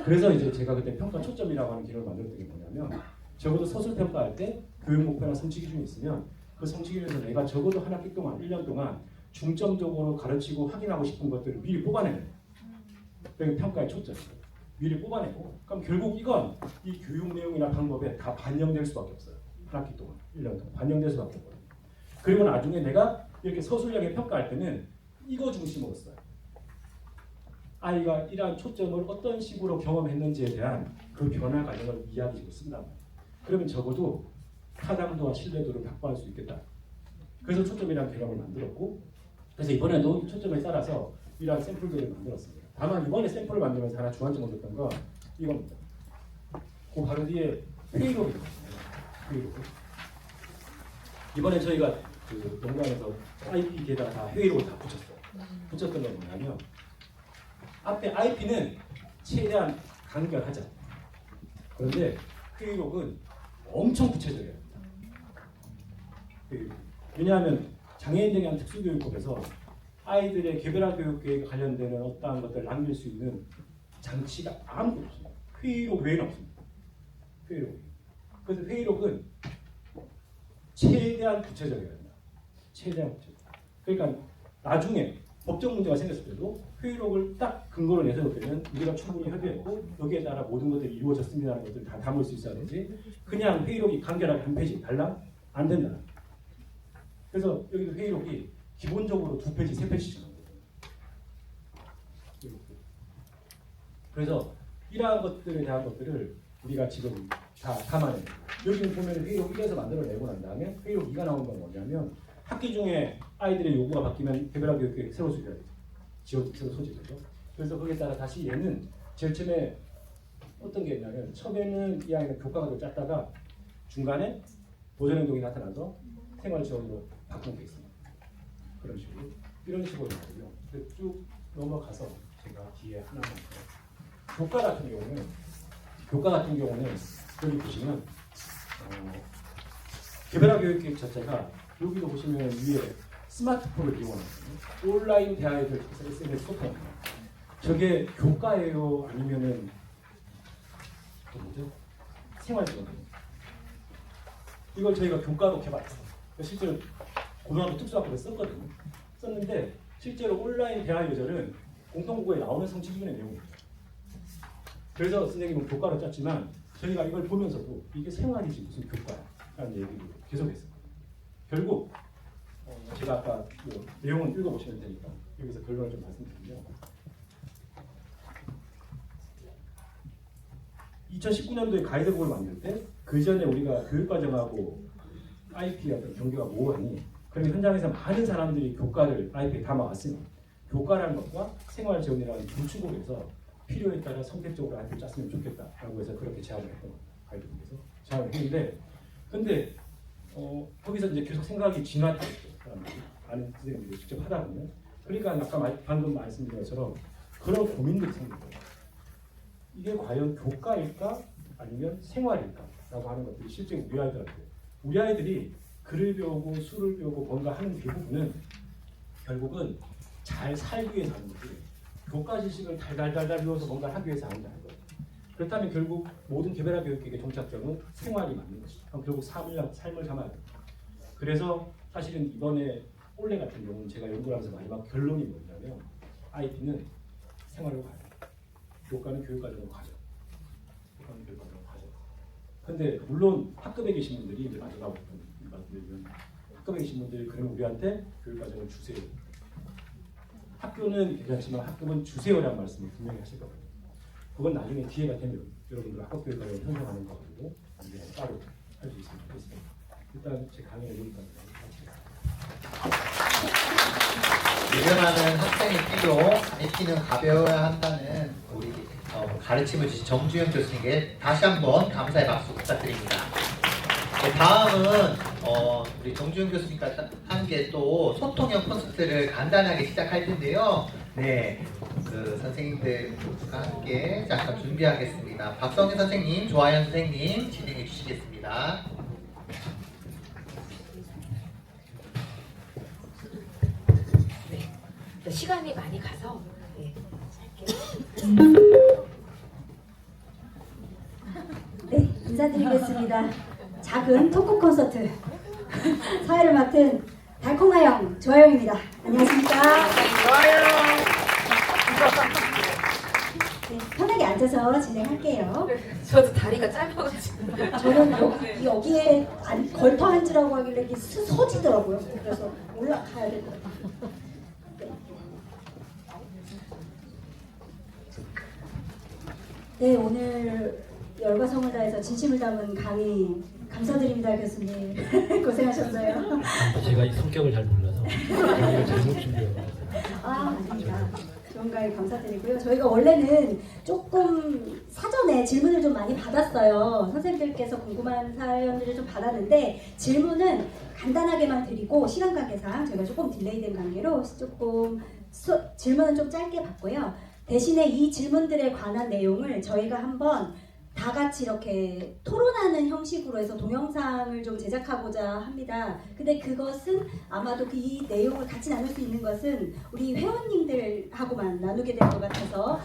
그래서 이제 제가 그때 평가 초점이라고 하는 기능을 만들었던 게 뭐냐면 적어도 서술 평가할 때 교육 목표나 성취 기준이 있으면 그 성취 기준에서 내가 적어도 한 학기 동안 1년 동안 중점적으로 가르치고 확인하고 싶은 것들을 미리 뽑아내는 거예요. 그게 평가의 초점이에요. 미리 뽑아내고 그럼 결국 이건 이 교육 내용이나 방법에 다 반영될 수밖에 없어요. 한 학기 동안 1년 동안 반영될 수밖에 없거든요. 그리고 나중에 내가 이렇게 서술형에 평가할 때는 이거 중심으로 써요. 아이가 이러한 초점을 어떤 식으로 경험했는지에 대한 그 변화 과정을 이야기식으로 쓴단 말이에요. 그러면 적어도 타당도와 신뢰도를 확보할 수 있겠다. 그래서 초점이라는 개념을 만들었고 그래서 이번에도 초점에 따라서 이러한 샘플들을 만들었습니다. 다만 이번에 샘플을 만들면서 하나 주안점 얻었던 건 이겁니다. 그 바로 뒤에 회의록이 있거든요. 회의록. 이번에 저희가 그 연구원에서 IP에다가 다 회의록을 다 붙였어요. 붙였던 건 뭐냐면 앞에 IP는 최대한 간결하자. 그런데 회의록은 엄청 구체적이어야 합니다. 왜냐하면 장애인에 대한 특수교육법에서 아이들의 개별화 교육 계획에 관련되는 어떠한 것들을 남길 수 있는 장치가 아무것도 없습니다. 회의록 외에는 없습니다. 회의록. 그래서 회의록은 최대한 구체적이어야 합니다. 최대한 구체적. 그러니까 나중에 법적 문제가 생겼을 때도 회의록을 딱 근거로 내세울 때는 우리가 충분히 협의했고 여기에 따라 모든 것들이 이루어졌습니다라는 것들을 다 담을 수 있어야 되지 그냥 회의록이 간결하게 한 페이지 달랑 안 된다. 그래서 여기도 회의록이 기본적으로 2페이지, 3페이지씩 나옵니다. 그래서 이러한 것들에 대한 것들을 우리가 지금 다 담아내요. 여기는 보면 회의록 1에서 만들어내고 난 다음에 회의록 2가 나오는 건 뭐냐면 학기 중에 아이들의 요구가 바뀌면 개별화 교육계획 새로 수립해야 되죠. 지원 새로 소집되죠. 그래서 거기에 따라 다시 얘는 제일 처음에 어떤 게 있냐면 처음에는 이 아이는 교과학을 짰다가 중간에 도전 행동이 나타나서 생활 지원으로 바꾸는 게 있습니다. 그런 식으로 이런 식으로 나오고요. 쭉 넘어가서 제가 뒤에 하나만 더. 교과 같은 경우는 여기 보시면 개별화 교육계획 자체가 여기도 보시면 위에 스마트폰을 이용하거든요. 온라인 대화에 대해서 SNS 소통합니다. 저게 교과예요? 아니면은 뭐죠? 생활지원이에요. 이걸 저희가 교과로 개발했어요. 실제로 고등학교 특수학교에 썼거든요. 썼는데 실제로 온라인 대화 요절은 공통국어에 나오는 성취기준의 내용입니다. 그래서 선생님은 교과로 짰지만 저희가 이걸 보면서도 이게 생활이지 무슨 교과라는 얘기를 계속했어요. 결국 제가 아까 그 내용은 읽어보시면 되니까 여기서 결론을 좀 말씀드리면 2019년도에 가이드북을 만들 때 그 전에 우리가 교육과정하고 IP의 어떤 경계가 모호하니 그러면 현장에서 많은 사람들이 교과를 IP에 담아왔으니 교과라는 것과 생활지원이라는 두 축으로 필요에 따라 선택적으로 IP를 짰으면 좋겠다라고 해서 그렇게 제안을 했던 겁니다. 가이드북에서 제안을 했는데 근데 거기서 이제 계속 생각이 진화했죠. 사람들이 아는 선생님들이 직접 하다 보면 그러니까 아까 방금 말씀드린 것처럼 그런 고민들이 생긴 거예요. 이게 과연 교과일까 아니면 생활일까라고 하는 것들이 실제 우리 아이들한테 우리 아이들이 글을 배우고 수를 배우고 뭔가 하는 대부분은 결국은 잘 살기 위해서 하는 거지 교과 지식을 달달달달 배워서 뭔가 하기 위해서 한다는 거예요. 그렇다면 결국 모든 개별화 교육계획의 종착점은 생활이 맞는 것이죠. 그럼 결국 삶을 담아야 됩니다. 그래서 사실은 이번에 올해 같은 경우는 제가 연구를 하면서 마지막 결론이 뭐냐면 IP는 생활로 가요. 교과는 교육과정으로 가죠. 교과는 교육과정으로 가죠. 근데 물론 학급에 계신 분들이 이제 마지막으로 말씀드리면 학급에 계신 분들이 그러면 우리한테 교육과정을 주세요. 학교는 괜찮지만 학급은 주세요라는 말씀을 분명히 하실 거거든요. 그건 나중에 기회가 되면 여러분들 학급 교육과정을 형성하는 거 가지고 나중에 따로 할 수 있으면 좋겠습니다. 일단 제 강의는 여기까지 마치겠습니다. 유명하는 학생의 필요, IP는 가벼워야 한다는 우리 가르침을 주신 정주영 교수님께 다시 한번 감사의 박수 부탁드립니다. 네, 다음은 우리 정주영 교수님과 함께 또 소통형 콘서트를 간단하게 시작할 텐데요. 네, 그 선생님들과 함께 잠깐 준비하겠습니다. 박성희 선생님, 조아연 선생님 진행해 주시겠습니다. 시간이 많이 가서 네, 인사드리겠습니다. 작은 토크 콘서트 사회를 맡은 달콤나영 조아영입니다. 안녕하십니까? 네, 편하게 앉아서 진행할게요. 저도 다리가 짧아가지고 저는 여기에 걸터 앉으라고 하길래 이게 서지더라고요. 그래서 올라가야 될 것 같아요. 네, 오늘 열과성을 다해서 진심을 담은 강의 감사드립니다, 교수님. 고생하셨어요. 제가 이 성격을 잘 몰라서 강의를 잘못 준비해요. 아닙니다. 좋은 강의 감사드리고요. 저희가 원래는 조금 사전에 질문을 좀 많이 받았어요. 선생님들께서 궁금한 사연들을 좀 받았는데 질문은 간단하게만 드리고 시간 관계상 저희가 조금 딜레이된 관계로 조금 질문은 좀 짧게 받고요. 대신에 이 질문들에 관한 내용을 저희가 한번 다 같이 이렇게 토론하는 형식으로 해서 동영상을 좀 제작하고자 합니다. 근데 그것은 아마도 이 내용을 같이 나눌 수 있는 것은 우리 회원님들하고만 나누게 될 것 같아서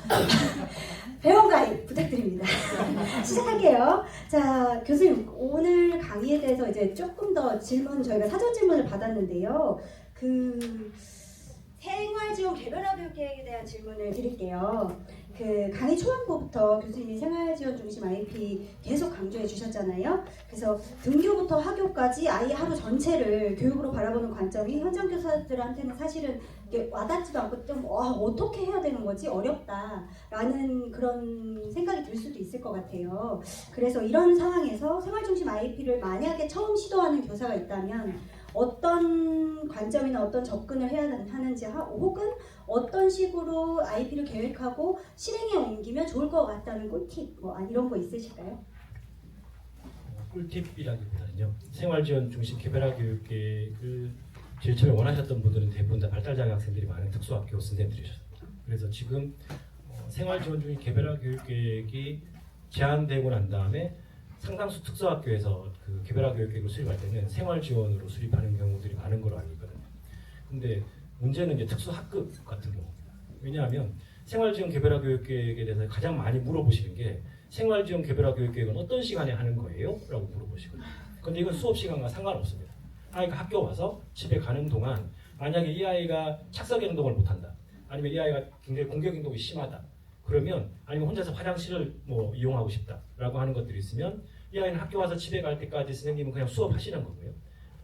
회원가입 부탁드립니다. 시작할게요. 자, 교수님 오늘 강의에 대해서 이제 조금 더 질문 저희가 사전 질문을 받았는데요. 그 생활지원 개별화 교육 계획에 대한 질문을 드릴게요. 그 강의 초반부부터 교수님이 생활지원 중심 IP 계속 강조해 주셨잖아요. 그래서 등교부터 하교까지 아이 하루 전체를 교육으로 바라보는 관점이 현장 교사들한테는 사실은 이게 와닿지도 않고 좀 어떻게 해야 되는 거지? 어렵다라는 그런 생각이 들 수도 있을 것 같아요. 그래서 이런 상황에서 생활중심 IP를 만약에 처음 시도하는 교사가 있다면 어떤 관점이나 어떤 접근을 해야 하는지 혹은 어떤 식으로 IP를 계획하고 실행에 옮기면 좋을 것 같다는 꿀팁 이런 거 있으실까요? 꿀팁이라기보다는요. 생활지원 중심 개별화 교육 계획을 제일 처음에 원하셨던 분들은 대부분 다 발달장애 학생들이 많은 특수학교 선생님들이셨습니다. 그래서 지금 생활지원 중심 개별화 교육 계획이 제안되고 난 다음에 상당수 특수학교에서 그 개별화 교육 계획을 수립할 때는 생활지원으로 수립하는 경우들이 많은 걸로 알고 있거든요. 근데 문제는 이제 특수학급 같은 경우입니다. 왜냐하면 생활지원 개별화 교육 계획에 대해서 가장 많이 물어보시는 게 생활지원 개별화 교육 계획은 어떤 시간에 하는 거예요? 라고 물어보시거든요. 근데 이건 수업 시간과 상관없습니다. 아이가 학교 와서 집에 가는 동안 만약에 이 아이가 착석 행동을 못한다. 아니면 이 아이가 굉장히 공격 행동이 심하다. 그러면 아니면 혼자서 화장실을 이용하고 싶다라고 하는 것들이 있으면 이 아이는 학교 와서 집에 갈 때까지 선생님은 그냥 수업하시는 거고요.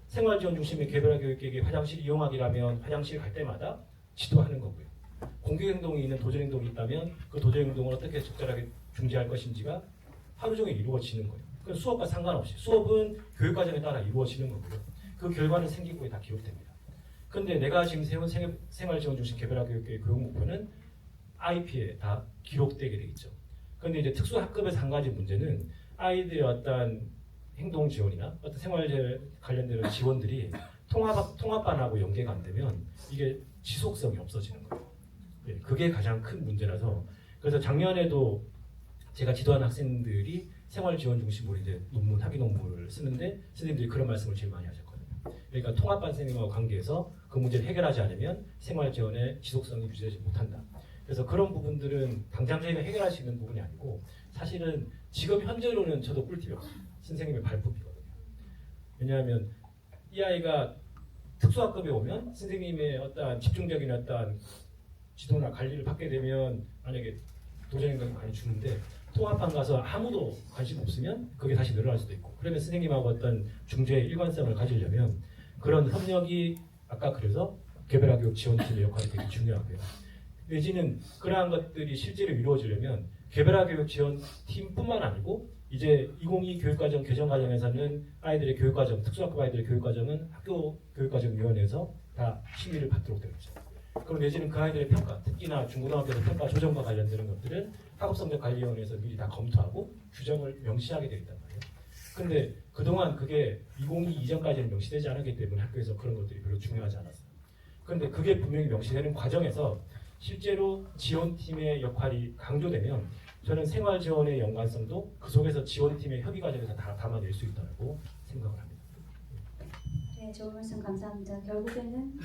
생활지원 중심의 개별화 교육 계획이 화장실 이용하기라면 화장실 갈 때마다 지도하는 거고요. 공격 행동이 있는 도전 행동이 있다면 그 도전 행동을 어떻게 적절하게 중지할 것인지가 하루 종일 이루어지는 거예요. 그 수업과 상관없이 수업은 교육 과정에 따라 이루어지는 거고요. 그 결과는 생기부에 다 기록됩니다. 근데 내가 지금 세운 생활지원 중심 개별화 교육 계획 교육 목표는 IP에 다 기록되게 되겠죠. 그런데 이제 특수학급에서 한 가지 문제는 아이들의 어떤 행동 지원이나 어떤 생활 관련된 지원들이 통합반하고 연계가 안 되면 이게 지속성이 없어지는 거예요. 네, 그게 가장 큰 문제라서 그래서 작년에도 제가 지도한 학생들이 생활 지원 중심으로 이제 학위 논문을 쓰는데 선생님들이 그런 말씀을 제일 많이 하셨거든요. 그러니까 통합반 선생님하고 관계에서 그 문제를 해결하지 않으면 생활 지원의 지속성이 유지되지 못한다. 그래서 그런 부분들은 당장 저희가 해결할 수 있는 부분이 아니고 사실은 지금 현재로는 저도 꿀팁이 없어요. 선생님의 발품이거든요. 왜냐하면 이 아이가 특수학급에 오면 선생님의 어떠한 집중적인 어떠한 지도나 관리를 받게 되면 만약에 도전행동이 많이 주는데 통합반 가서 아무도 관심 없으면 그게 다시 늘어날 수도 있고 그러면 선생님하고 어떤 중재의 일관성을 가지려면 그런 협력이 아까 그래서 개별화 교육 지원팀의 역할이 되게 중요하고요. 내지는 그러한 것들이 실제로 이루어지려면 개별화 교육 지원팀뿐만 아니고 이제 2022 교육과정 개정 과정에서는 아이들의 교육과정, 특수학급 아이들의 교육과정은 학교 교육과정위원회에서 다 심의를 받도록 되어 있죠. 그럼 내지는 그 아이들의 평가, 특히나 중고등학교에서 평가 조정과 관련되는 것들은 학업성적관리위원회에서 미리 다 검토하고 규정을 명시하게 되어 있단 말이에요. 근데 그동안 그게 2022 이전까지는 명시되지 않았기 때문에 학교에서 그런 것들이 별로 중요하지 않았어요. 그런데 그게 분명히 명시되는 과정에서 실제로 지원팀의 역할이 강조되면 저는 생활지원의 연관성도 그 속에서 지원팀의 협의 과정에서 다 담아낼 수 있다고 생각을 합니다. 네, 좋은 말씀 감사합니다. 결국에는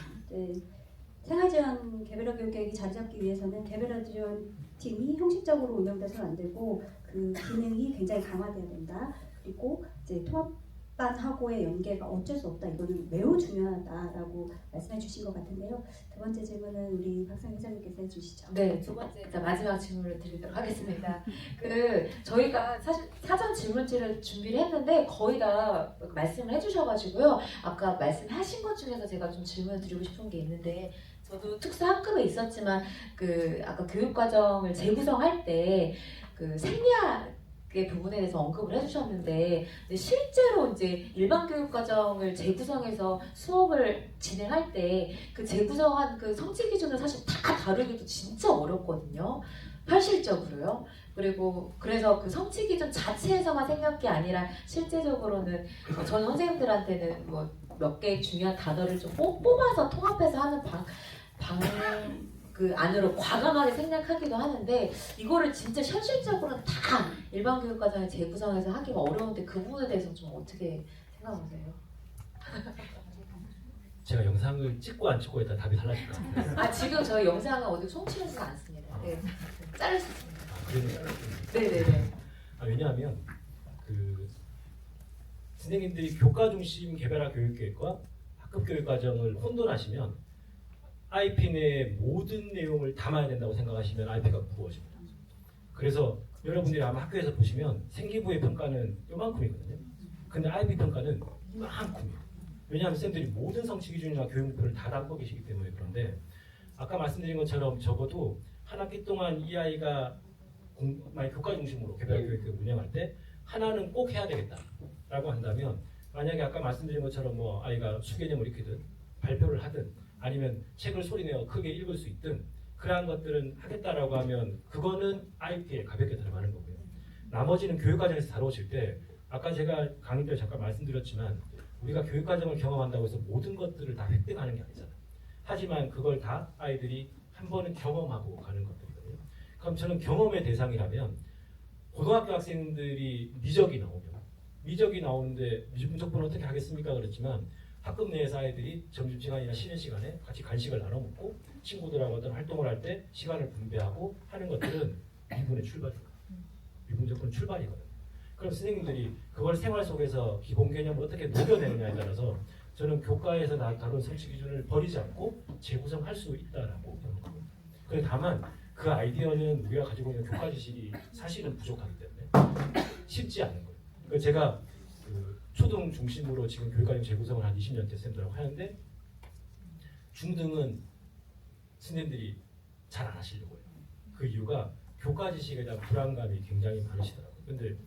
생활지원 개별화 교육 계획이 자리 잡기 위해서는 개별화 지원팀이 형식적으로 운영돼서는 안 되고 그 기능이 굉장히 강화돼야 된다. 그리고 이제 통합반하고의 연계가 어쩔 수 없다. 이거는 매우 중요하다라고 말씀해 주신 것 같은데요. 두 번째 질문은 우리 박상 회장님께서 해주시죠. 네, 두 번째 마지막 질문을 드리도록 하겠습니다. 저희가 사실 사전 질문지를 준비를 했는데 거의 다 말씀을 해주셔가지고요. 아까 말씀하신 것 중에서 제가 좀 질문을 드리고 싶은 게 있는데 저도 특수학급에 있었지만 아까 교육과정을 재구성할 때 생리학의 부분에 대해서 언급을 해주셨는데 실제로 이제 일반 교육과정을 재구성해서 수업을 진행할 때 그 재구성한 그 성취 기준을 사실 다 다루기도 진짜 어렵거든요. 현실적으로요. 그래서 그 성취 기준 자체에서만 생각이 아니라 실제적으로는 전 선생님들한테는 몇 개의 중요한 단어를 좀 뽑아서 통합해서 하는 그 안으로 과감하게 생략하기도 하는데 이거를 진짜 현실적으로는 다 일반 교육과정의 재구성해서 하기가 어려운데 그 부분에 대해서 좀 어떻게 생각하세요? 제가 영상을 찍고 안 찍고에 따라 답이 달라질 것 같아요. 아 지금 저희 영상은 어디 송출하지는 않습니다. 네, 자를 수 있습니다. 그러면 네네네. 왜냐하면 그 선생님들이 교과 중심 개별화 교육계획과 학급 교육 과정을 혼돈하시면 IP 내 모든 내용을 담아야 된다고 생각하시면 IP가 무거워집니다. 그래서 여러분들이 아마 학교에서 보시면 생기부의 평가는 요만큼이거든요. 근데 IP 평가는 이만큼이에요. 왜냐하면 쌤들이 모든 성취 기준이나 교육 목표를 다 담고 계시기 때문에. 그런데 아까 말씀드린 것처럼 적어도 한 학기 동안 이 아이가 만약 교과 중심으로 개별 교육을 운영할 때 하나는 꼭 해야 되겠다라고 한다면, 만약에 아까 말씀드린 것처럼 뭐 아이가 수개념을 익히든 발표를 하든 아니면 책을 소리내어 크게 읽을 수 있든 그러한 것들은 하겠다라고 하면 그거는 IP에 가볍게 들어가는 거고요. 나머지는 교육과정에서 다루실 때 아까 제가 강의 때 잠깐 말씀드렸지만 우리가 교육과정을 경험한다고 해서 모든 것들을 다 획득하는 게 아니잖아요. 하지만 그걸 다 아이들이 한 번은 경험하고 가는 것들이거든요. 그럼 저는 경험의 대상이라면 고등학교 학생들이 미적이 나오는데 미적분은 어떻게 하겠습니까? 그랬지만 학급 내에서 아이들이 점심시간이나 쉬는 시간에 같이 간식을 나눠 먹고 친구들하고 어떤 활동을 할 때 시간을 분배하고 하는 것들은 미분의 출발이거든요. 미분적분 출발이거든요. 그럼 선생님들이 그걸 생활 속에서 기본 개념을 어떻게 녹여내느냐에 따라서 저는 교과에서 다룬 성취 기준을 버리지 않고 재구성할 수 있다라고 보는 겁니다. 그런데 다만 그 아이디어는 우리가 가지고 있는 교과 지식이 사실은 부족하기 때문에 쉽지 않은 거예요. 그러니까 제가 그 초등 중심으로 지금 교육과정 재구성을 한 20년째 쌤들하고 하는데 중등은 선생님들이 잘 안 하시려고 해요. 그 이유가 교과 지식에 대한 불안감이 굉장히 많으시더라고요. 근데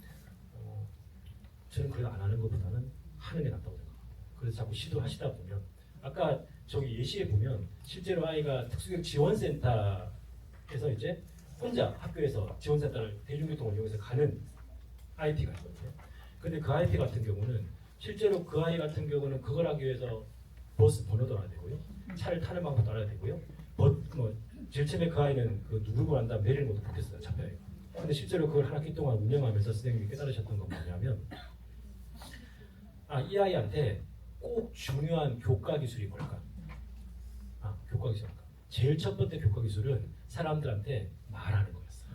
저는 그래도 안 하는 것보다는 하는 게 낫다고 생각합니다. 그래서 자꾸 시도하시다 보면 아까 저기 예시에 보면 실제로 아이가 특수교육 지원센터에서 이제 혼자 학교에서 지원센터를 대중교통을 이용해서 가는 IP가 있거든요. 근데 그 IP 같은 경우는 실제로 그 아이 같은 경우는 그걸 하기 위해서 버스 번호도 알아야 되고요. 차를 타는 방법도 알아야 되고요. 제일 처음에 그 아이는 그 누르고 난 다음 내리는 것도 못했어요. 잡혀요. 근데 실제로 그걸 한 학기 동안 운영하면서 선생님이 깨달으셨던 건 뭐냐면 이 아이한테 꼭 중요한 교과 기술이 뭘까? 교과 기술. 제일 첫 번째 교과 기술은 사람들한테 말하는 거였어요.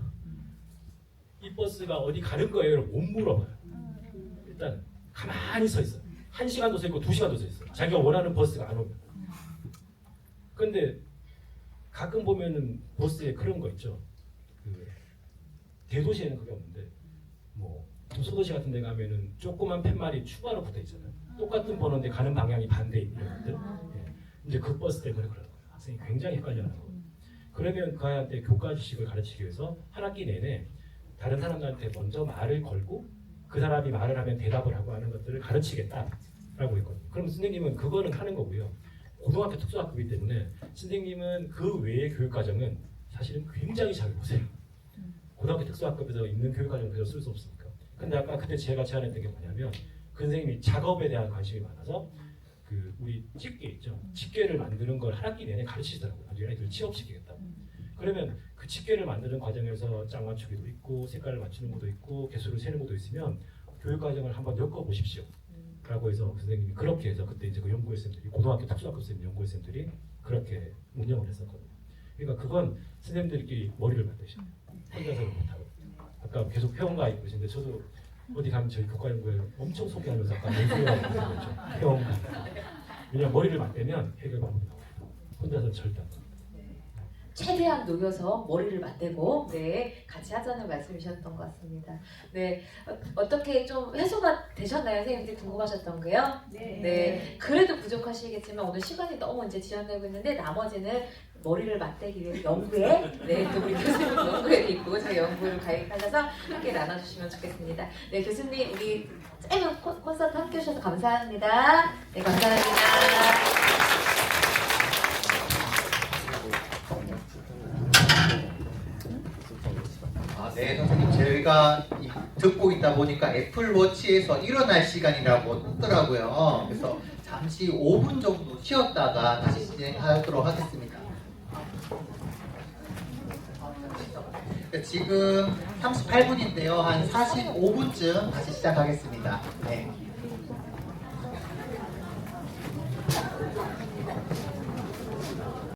이 버스가 어디 가는 거예요? 못 물어봐요. 일단 가만히 서 있어요. 1시간도 서 있고 2시간도 서 있어요. 자기가 원하는 버스가 안 오면. 근데 가끔 보면은 버스에 그런 거 있죠. 그 대도시에는 그게 없는데 뭐 소도시 같은 데 가면은 조그만 팻말이 추가로 붙어 있잖아요. 똑같은 번호인데 가는 방향이 반대인 이런 것들. 이제 그 버스 때문에 그러는 거예요. 학생이 굉장히 헷갈려하는 거예요. 그러면 그 아이한테 교과 지식을 가르치기 위해서 한 학기 내내 다른 사람들한테 먼저 말을 걸고 그 사람이 말을 하면 대답을 하고 하는 것들을 가르치겠다라고 했거든요. 그럼 선생님은 그거는 하는 거고요. 고등학교 특수학급이기 때문에 선생님은 그 외의 교육과정은 사실은 굉장히 잘 보세요. 고등학교 특수학급에서 있는 교육과정 그대로 쓸 수 없으니까. 근데 아까 그때 제가 제안했던 게 뭐냐면 그 선생님이 작업에 대한 관심이 많아서 그 우리 집게 있죠. 집게를 만드는 걸 한 학기 내내 가르치시더라고요. 나중에 아이들 취업시키겠다고. 그러면 그 집게를 만드는 과정에서 짝 맞추기도 있고 색깔을 맞추는 것도 있고 개수를 세는 것도 있으면 교육과정을 한번 엮어보십시오. 라고 해서 선생님이 그렇게 해서 그때 이제 그 연구회생들이 고등학교 특수학급생 연구회생들이 그렇게 운영을 했었거든요. 그러니까 그건 선생님들끼리 머리를 맞대셔요. 혼자서는 못하고. 아까 계속 회원가 있고 계신데 저도 어디 가면 저희 교과연구회 엄청 소개하면서 아까 연구회원가 회원가. 왜냐면 머리를 맞대면 해결 방법이 나옵니다. 혼자서는 절대 안 됩니다. 최대한 녹여서 머리를 맞대고 같이 하자는 말씀이셨던 것 같습니다. 어떻게 좀 해소가 되셨나요? 선생님들이 궁금하셨던 게요? 네. 그래도 부족하시겠지만 오늘 시간이 너무 이제 지연되고 있는데 나머지는 머리를 맞대기 위해서 연구에 또 우리 교수님 연구회도 있고 저희 연구를 가입하셔서 함께 나눠주시면 좋겠습니다. 네, 교수님 우리 짧은 콘서트 함께 해주셔서 감사합니다. 네, 감사합니다. 네, 선생님 저희가 듣고 있다 보니까 애플워치에서 일어날 시간이라고 뜨더라고요. 그래서 잠시 5분 정도 쉬었다가 다시 진행하도록 하겠습니다. 그러니까 지금 38분인데요. 한 45분쯤 다시 시작하겠습니다. 네.